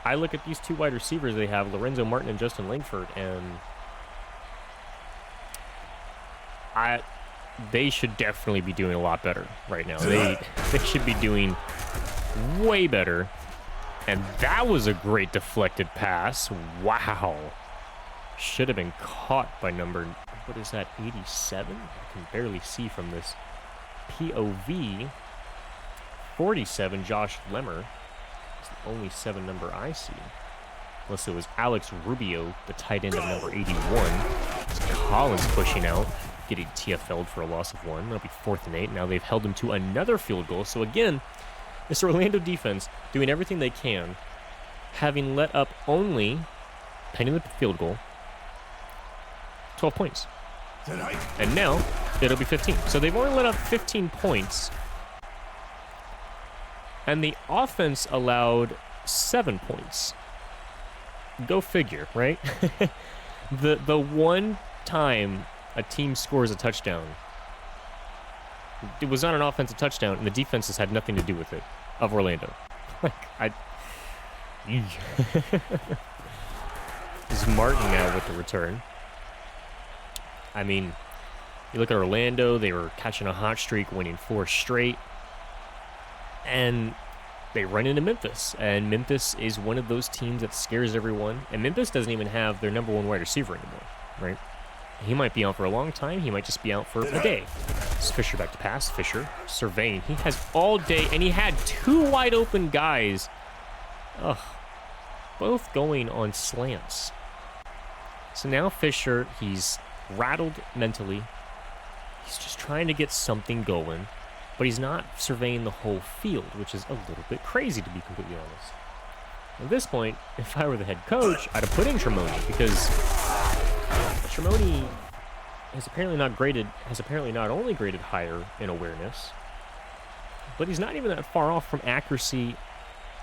I look at these two wide receivers they have, Lorenzo Martin and Justin Langford, and they should definitely be doing a lot better right now. They should be doing way better. And that was a great deflected pass. Wow. Should have been caught by number, what is that, 87? I can barely see from this POV. 47, Josh Lemmer. It's the only 7 number I see. Unless it was Alex Rubio, the tight end of number 81. It's Collins pushing out, getting TFL'd for a loss of 1. That'll be 4th and 8. Now they've held him to another field goal. So again, this Orlando defense doing everything they can, having let up only, pending the field goal, 12 points. And now it'll be 15. So they've only let up 15 points. And the offense allowed 7 points. Go figure, right? The one time a team scores a touchdown, it was not an offensive touchdown, and the defense has had nothing to do with it, of Orlando. Like, Is Martin now with the return. I mean, you look at Orlando, they were catching a hot streak, winning 4 straight. And they run into Memphis. And Memphis is one of those teams that scares everyone. And Memphis doesn't even have their number 1 wide receiver anymore, right? He might be out for a long time. He might just be out for a day. It's Fisher back to pass. Fisher surveying. He has all day, and he had 2 wide open guys. Ugh. Both going on slants. So now Fisher, he's rattled mentally. He's just trying to get something going, but he's not surveying the whole field, which is a little bit crazy, to be completely honest. At this point, if I were the head coach, I'd have put in Tremoni, because Tremoni has apparently not only graded higher in awareness, but he's not even that far off from accuracy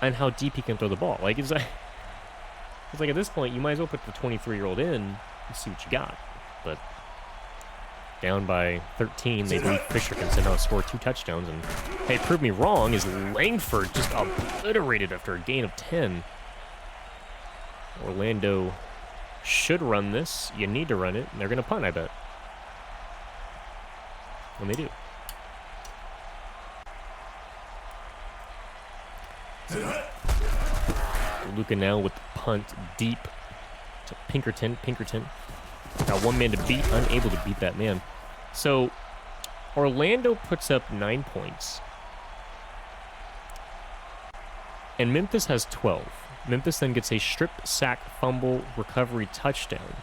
and how deep he can throw the ball. Like, it's like at this point, you might as well put the 23-year-old in and see what you got. But down by 13, they believe Fisher can somehow score 2 touchdowns. And hey, prove me wrong, is Langford just obliterated after a gain of 10. Orlando should run this. You need to run it, and they're going to punt, I bet. And they do. Luka now with the punt deep to Pinkerton. Pinkerton got 1 man to beat, unable to beat that man. So Orlando puts up 9 points. And Memphis has 12. Memphis then gets a strip, sack, fumble, recovery, touchdown.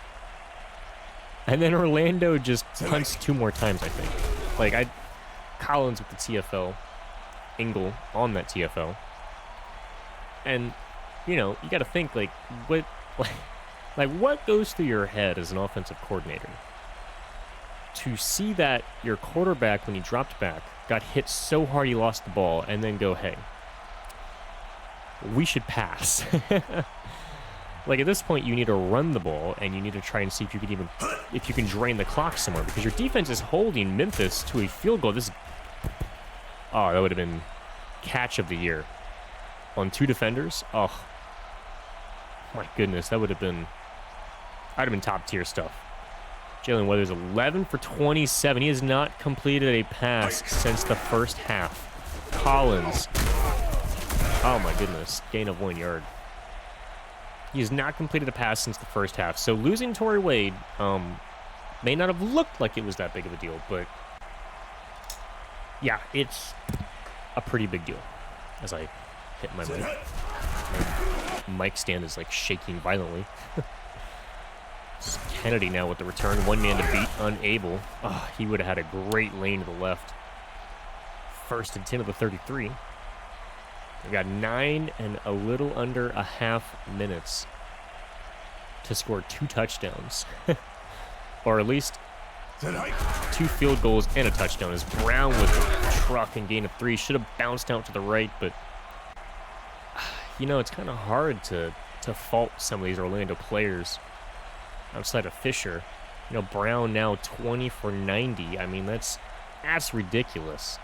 And then Orlando just punts 2 more times, I think. Like, Collins with the TFL. Engel on that TFL. And, you know, you got to think, like, what goes through your head as an offensive coordinator? To see that your quarterback, when he dropped back, got hit so hard he lost the ball, and then go, hey, we should pass. Like, at this point, you need to run the ball, and you need to try and see if you can drain the clock somewhere, because your defense is holding Memphis to a field goal. Oh, that would have been catch of the year on 2 defenders. Oh, my goodness, that would have been top tier stuff. Jalen Weathers 11 for 27. He has not completed a pass since the first half. Collins. Oh my goodness, gain of 1 yard. He has not completed a pass since the first half. So losing Torrey Wade may not have looked like it was that big of a deal, but yeah, it's a pretty big deal. As I hit my mic. My mic stand is like shaking violently. It's Kennedy now with the return. 1 man to beat, unable. Oh, he would have had a great lane to the left. 1st and 10 of the 33. We got 9 and a little under a half minutes to score 2 touchdowns. Or at least 2 field goals and a touchdown, as Brown with the truck and gain of 3. Should have bounced out to the right, but you know, it's kind of hard to fault some of these Orlando players outside of Fisher. You know, Brown now 20 for 90. I mean, that's ridiculous.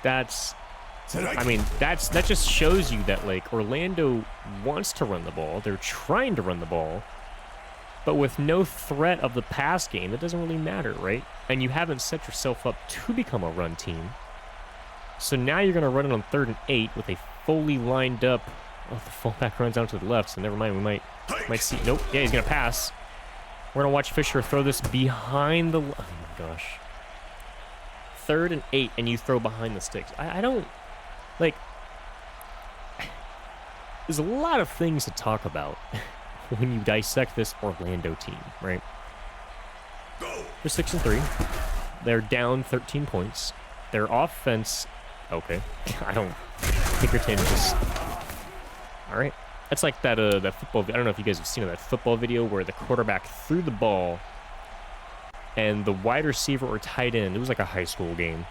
That's I mean, that just shows you that, like, Orlando wants to run the ball. They're trying to run the ball. But with no threat of the pass game, it doesn't really matter, right? And you haven't set yourself up to become a run team. So now you're going to run it on 3rd and 8 with a fully lined up... Oh, the fullback runs down to the left, so never mind. We might see... Nope. Yeah, he's going to pass. We're going to watch Fisher throw this behind the... Oh, my gosh. 3rd and 8, and you throw behind the sticks. I don't... Like... There's a lot of things to talk about when you dissect this Orlando team, right? They're 6-3. They're down 13 points. Their offense... Okay. I don't... Pinkerton just... All right. That's like that football... I don't know if you guys have seen that football video where the quarterback threw the ball and the wide receiver or tight end, it was like a high school game,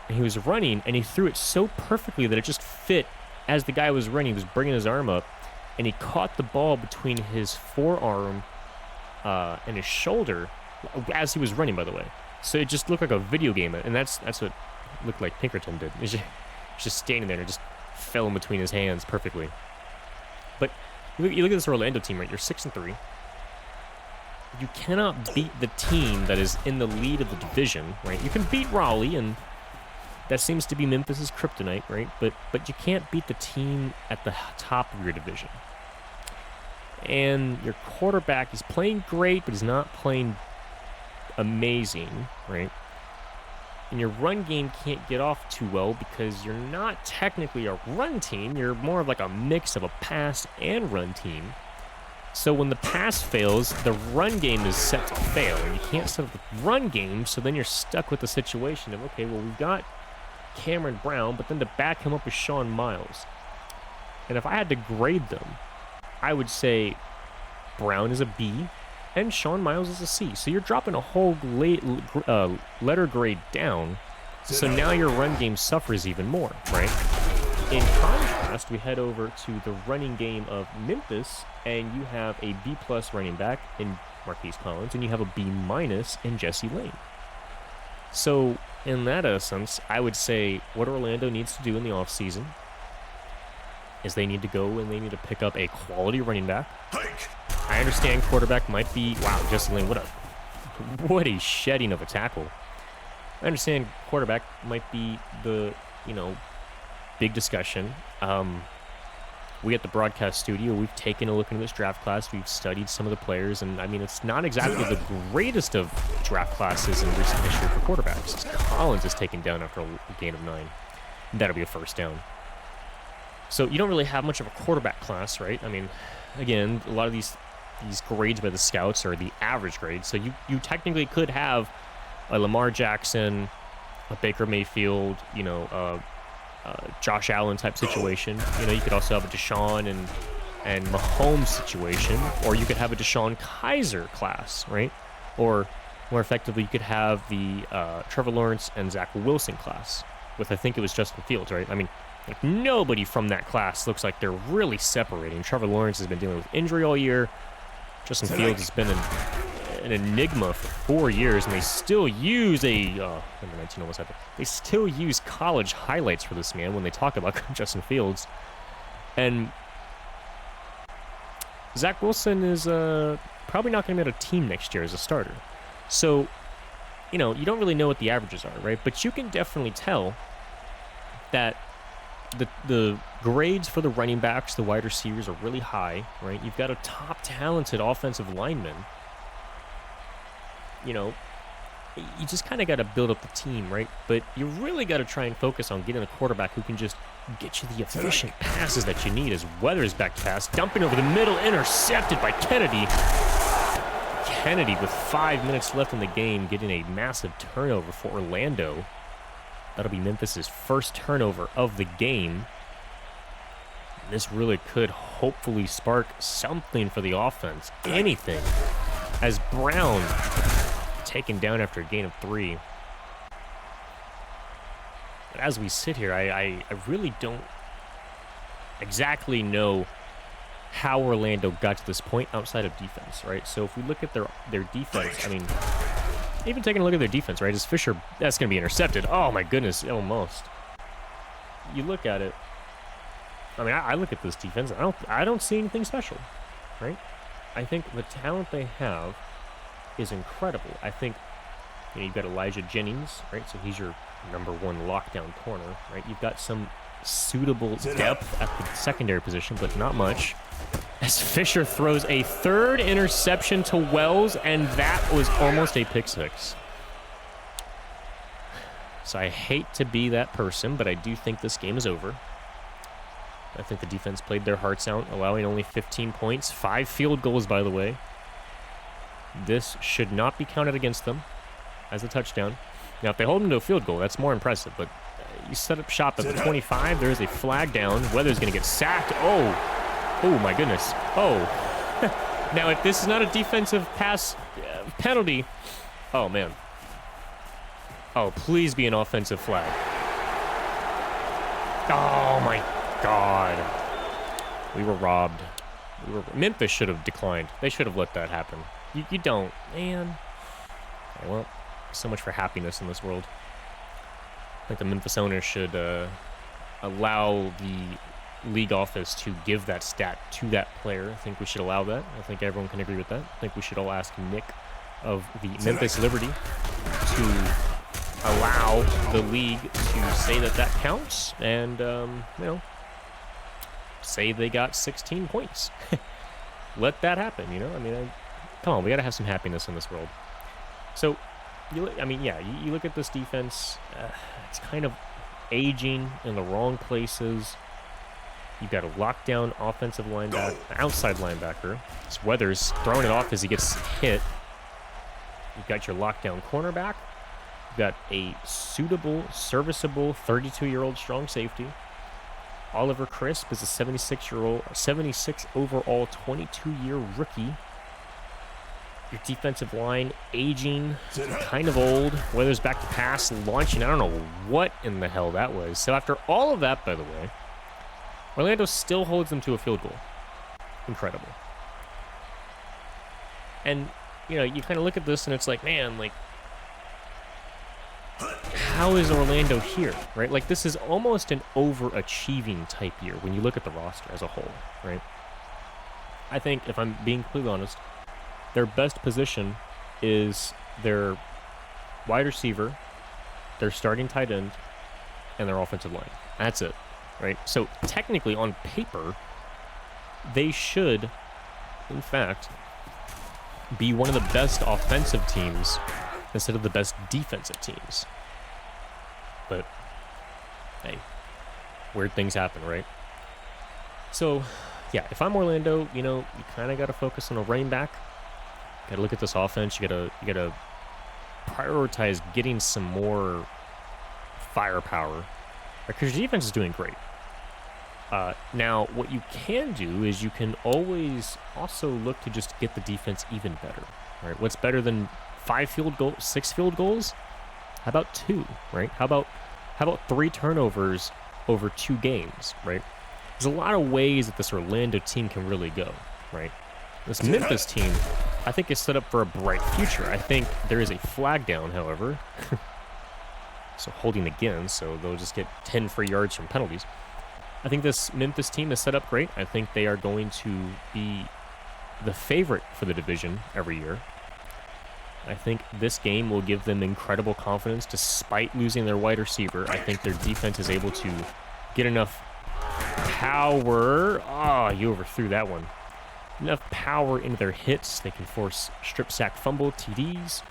and he was running, and he threw it so perfectly that it just fit as the guy was running. He was bringing his arm up, and he caught the ball between his forearm and his shoulder as he was running, by the way. So it just looked like a video game, and that's what it looked like Pinkerton did. He's just standing there, and it just fell in between his hands perfectly. But you look at this Orlando team, right? You're 6-3. You cannot beat the team that is in the lead of the division, right? You can beat Raleigh, and that seems to be Memphis's kryptonite, right? But you can't beat the team at the top of your division. And your quarterback is playing great, but he's not playing amazing, right? And your run game can't get off too well because you're not technically a run team. You're more of like a mix of a pass and run team. So when the pass fails, the run game is set to fail. And you can't set up the run game, so then you're stuck with the situation of, okay, well, we've got Cameron Brown, but then to back him up is Sean Miles. And if I had to grade them, I would say Brown is a B and Sean Miles is a C. So you're dropping a whole letter grade down. So now your run game suffers even more, right? In contrast, we head over to the running game of Memphis, and you have a B+ running back in Marquise Collins, and you have a B- in Jesse Lane. So in that essence, I would say what Orlando needs to do in the offseason is they need to go and they need to pick up a quality running back. I understand quarterback might be... Wow, Jesse Lane, what a shedding of a tackle. I understand quarterback might be the, big discussion. We at the broadcast studio, we've taken a look into this draft class. We've studied some of the players, and I mean, it's not exactly the greatest of draft classes in recent history for quarterbacks. Collins is taken down after a gain of 9. That'll be a first down. So you don't really have much of a quarterback class, right? I mean, again, a lot of these grades by the scouts are the average grade. So you technically could have a Lamar Jackson, a Baker Mayfield, Josh Allen type situation. You could also have a Deshaun and Mahomes situation, or you could have a Deshaun Kaiser class, right? Or more effectively, you could have the Trevor Lawrence and Zach Wilson class with, I think it was Justin Fields, right? I mean, like, nobody from that class looks like they're really separating. Trevor Lawrence has been dealing with injury all year. Justin Fields has been an enigma for 4 years, and they still use number 19 almost happened. They still use college highlights for this man when they talk about Justin Fields. And Zach Wilson is probably not going to be on a team next year as a starter. So, you don't really know what the averages are, right? But you can definitely tell that the grades for the running backs, the wide receivers are really high, right? You've got a top talented offensive lineman. You just kind of got to build up the team, right? But you really got to try and focus on getting a quarterback who can just get you the efficient passes that you need. As Weathers back pass, dumping over the middle, intercepted by Kennedy. Kennedy, with 5 minutes left in the game, getting a massive turnover for Orlando. That'll be Memphis's first turnover of the game. This really could hopefully spark something for the offense. Anything. As Brown taken down after a gain of 3. But as we sit here, I really don't exactly know how Orlando got to this point outside of defense, right? So if we look at their defense, I mean, even taking a look at their defense, right, is Fisher, that's going to be intercepted. Oh, my goodness, almost. you look at it. I mean, I look at this defense. I don't see anything special, right? I think the talent they have is incredible. I think, you know, you've got Elijah Jennings, right? So he's your #1 lockdown corner, right? You've got some suitable depth at the secondary position, but not much. As Fisher throws a 3rd interception to Wells, and that was almost a pick six. So I hate to be that person, but I do think this game is over. I think the defense played their hearts out, allowing only 15 points. 5 field goals, by the way. This should not be counted against them as a touchdown. Now, if they hold them to a field goal, that's more impressive. But you set up shop at the 25. There's a flag down. Weather's going to get sacked. Oh, my goodness. Oh. Now, if this is not a defensive pass penalty, oh, man. Oh, please be an offensive flag. Oh, my God. We were robbed. Memphis should have declined. They should have let that happen. You don't, man. Okay, well, so much for happiness in this world. I think the Memphis owners should allow the league office to give that stat to that player. I think we should allow that. I think everyone can agree with that. I think we should all ask Nick of the Memphis Liberty to allow the league to say that counts and, you know, say they got 16 points. Let that happen, you know? I mean, come on, we got to have some happiness in this world. So, you look at this defense, it's kind of aging in the wrong places. You've got a lockdown offensive linebacker, outside linebacker. This Weathers throwing it off as he gets hit. You've got your lockdown cornerback. You've got a suitable, serviceable 32-year-old strong safety. Oliver Crisp is a 76 overall 22-year rookie. Your defensive line aging, kind of old. Weathers back to pass, launching. I don't know what in the hell that was. So after all of that, by the way, Orlando still holds them to a field goal. Incredible. And, you know, you kind of look at this and it's like, man, like, how is Orlando here, right? Like, this is almost an overachieving type year when you look at the roster as a whole, right? I think, if I'm being completely honest, their best position is their wide receiver, their starting tight end, and their offensive line. That's it, right? So, technically, on paper, they should, in fact, be one of the best offensive teams instead of the best defensive teams. But, hey, weird things happen, right? So, yeah, if I'm Orlando, you know, you kind of got to focus on a running back. Got to look at this offense. You gotta prioritize getting some more firepower, because your defense is doing great. Now, what you can do is you can always also look to just get the defense even better, right? What's better than 6 field goals? How about 2, right? How about 3 turnovers over 2 games, right? There's a lot of ways that this Orlando team can really go, right? This Memphis team, I think, is set up for a bright future. I think there is a flag down, however. So holding again, so they'll just get 10 free yards from penalties. I think this Memphis team is set up great. I think they are going to be the favorite for the division every year. I think this game will give them incredible confidence despite losing their wide receiver. I think their defense is able to get enough power. Oh, you overthrew that one. Enough power into their hits. They can force strip sack, fumble, TDs.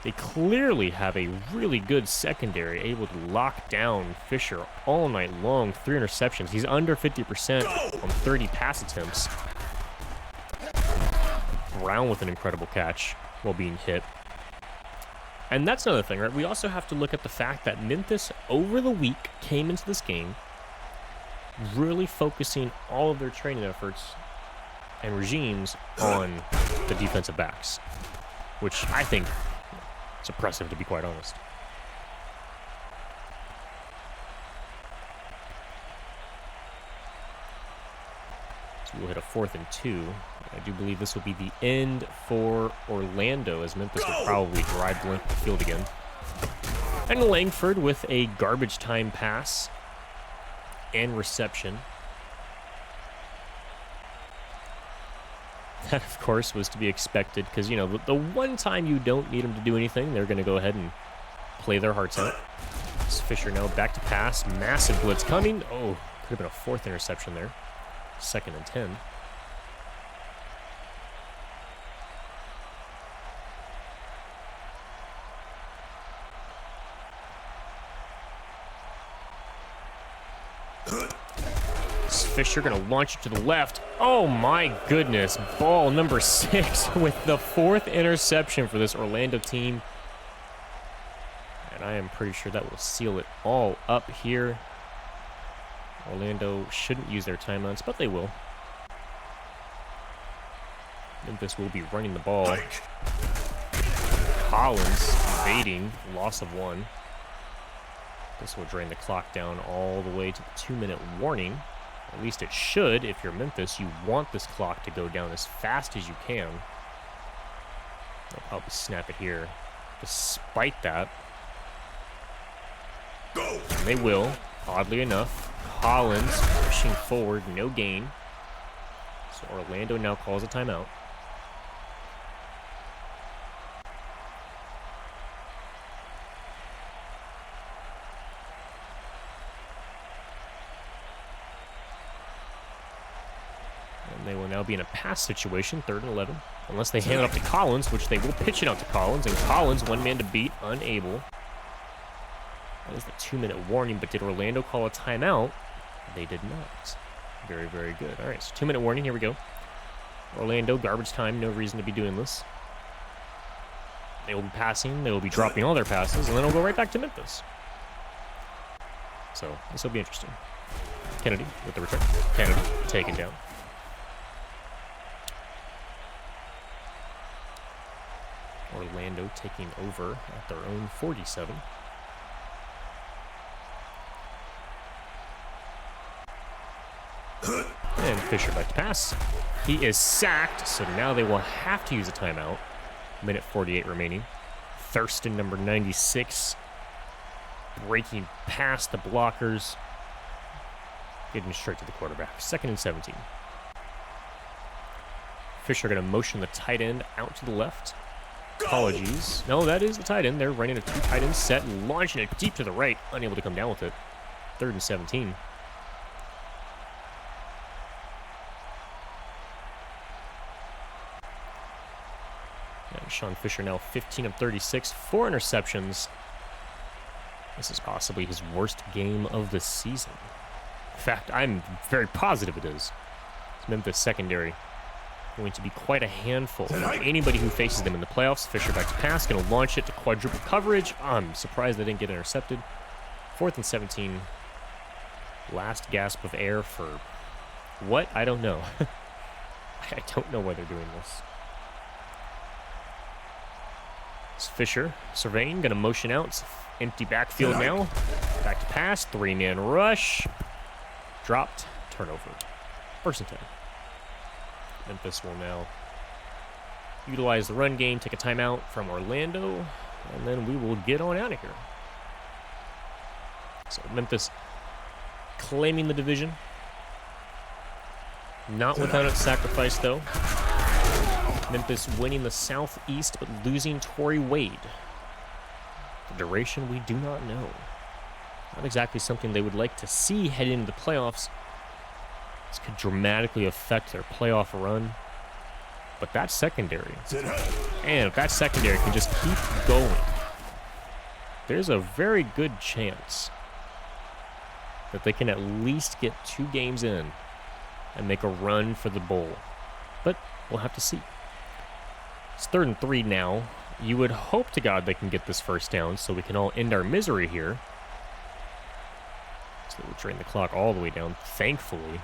They clearly have a really good secondary, able to lock down Fisher all night long. 3 interceptions. He's under 50% on 30 pass attempts. Brown with an incredible catch while being hit. And that's another thing, right? We also have to look at the fact that Memphis, over the week, came into this game really focusing all of their training efforts and regimes on the defensive backs, which I think is impressive, to be quite honest. So we'll hit a 4th and 2. I do believe this will be the end for Orlando, as Memphis will probably drive the length of the field again. And Langford with a garbage time pass. and reception. That, of course, was to be expected because, you know, the one time you don't need them to do anything, they're going to go ahead and play their hearts out. It's Fisher now back to pass. Massive blitz coming. Oh, could have been a fourth interception there. 2nd and 10. Fisher going to launch it to the left. Oh my goodness. Ball number 6 with the 4th interception for this Orlando team. And I am pretty sure that will seal it all up here. Orlando shouldn't use their timeouts, but they will. Memphis will be running the ball. Collins evading, loss of 1. This will drain the clock down all the way to the 2-minute warning. At least it should. If you're Memphis, you want this clock to go down as fast as you can. They'll probably snap it here. Despite that, and they will, oddly enough. Collins pushing forward, no gain. So Orlando now calls a timeout. They will now be in a pass situation, 3rd and 11. Unless they hand it off to Collins, which they will pitch it out to Collins. And Collins, one man to beat, unable. That is the 2-minute warning, but did Orlando call a timeout? They did not. Very, very good. All right, so 2-minute warning, here we go. Orlando, garbage time, no reason to be doing this. They will be passing, they will be dropping all their passes, and then it'll go right back to Memphis. So, this will be interesting. Kennedy with the return. Kennedy taken down. Orlando taking over at their own 47. And Fisher back to pass. He is sacked, so now they will have to use a timeout. Minute 48 remaining. Thurston, number 96, breaking past the blockers. Getting straight to the quarterback. 2nd and 17. Fisher going to motion the tight end out to the left. Apologies. No, that is the tight end. They're running a 2 tight end set, launching it deep to the right, unable to come down with it. 3rd and 17. And Sean Fisher now 15 of 36, 4 interceptions. This is possibly his worst game of the season. In fact, I'm very positive it is. It's Memphis secondary. Going to be quite a handful for anybody who faces them in the playoffs. Fisher back to pass, going to launch it to quadruple coverage. I'm surprised they didn't get intercepted. 4th and 17. Last gasp of air for what? I don't know. I don't know why they're doing this. It's Fisher surveying, going to motion out. It's empty backfield now. Back to pass, 3-man rush. Dropped, turnover. 1st and 10. Memphis will now utilize the run game, take a timeout from Orlando, and then we will get on out of here. So Memphis claiming the division. Not without its sacrifice, though. Memphis winning the Southeast, but losing Torrey Wade. The duration we do not know. Not exactly something they would like to see heading into the playoffs. This could dramatically affect their playoff run. But that secondary, and if that secondary can just keep going, there's a very good chance that they can at least get 2 games in and make a run for the bowl. But we'll have to see. It's 3rd and 3 now. You would hope to God they can get this first down so we can all end our misery here. So we'll drain the clock all the way down, thankfully.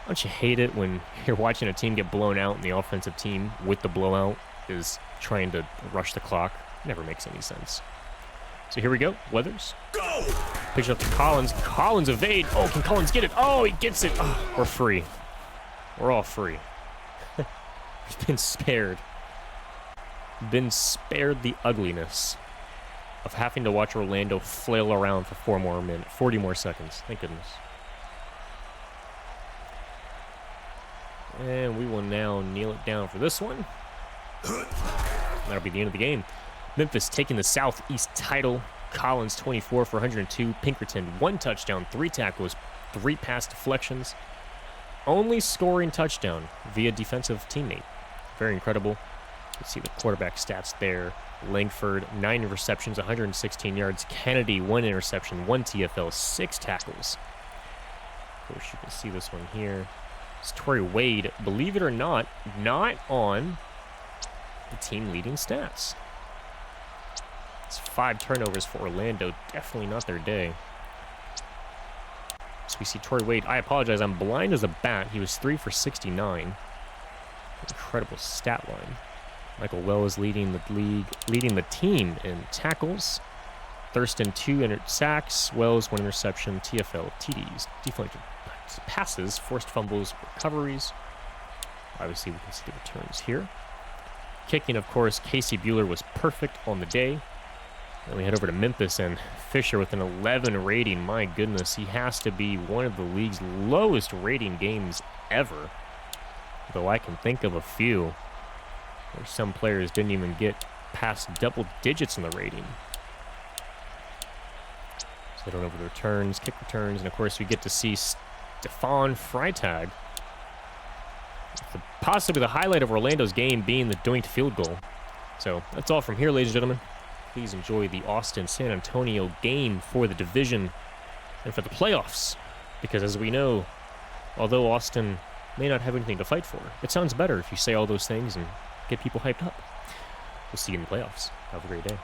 Don't you hate it when you're watching a team get blown out and the offensive team with the blowout is trying to rush the clock? Never makes any sense. So here we go. Weathers. Go! Pitch up to Collins. Collins evade. Oh, can Collins get it? Oh, he gets it. Oh, we're free. We're all free. We've been spared. Been spared the ugliness. of having to watch Orlando flail around for 40 more seconds. Thank goodness. And we will now kneel it down for this one. That'll be the end of the game. Memphis taking the Southeast title. Collins 24 for 102. Pinkerton 1 touchdown, 3 tackles, 3 pass deflections. Only scoring touchdown via defensive teammate. Very incredible. Let's see the quarterback stats there. Langford 9 receptions, 116 yards. Kennedy 1 interception, 1 TFL, 6 tackles. Of course, you can see this one here. It's Torrey Wade, believe it or not on the team leading stats. It's 5 turnovers for Orlando. Definitely not their day. So we see Torrey Wade. I apologize. I'm blind as a bat. He was 3 for 69. Incredible stat line. Michael Wells leading the team in tackles. Thurston 2 sacks. Wells 1 interception. TFL, TDs, deflected passes, forced fumbles, recoveries. Obviously, we can see the returns here. Kicking, of course, Casey Bueller was perfect on the day. Then we head over to Memphis, and Fisher with an 11 rating. My goodness, he has to be one of the league's lowest rating games ever. Though I can think of a few where some players didn't even get past double digits in the rating. So head on over the returns, kick returns, and of course we get to see Stefan Freitag. Possibly the highlight of Orlando's game being the doinked field goal. So that's all from here, ladies and gentlemen. Please enjoy the Austin-San Antonio game for the division and for the playoffs. Because as we know, although Austin may not have anything to fight for, it sounds better if you say all those things and get people hyped up. We'll see you in the playoffs. Have a great day.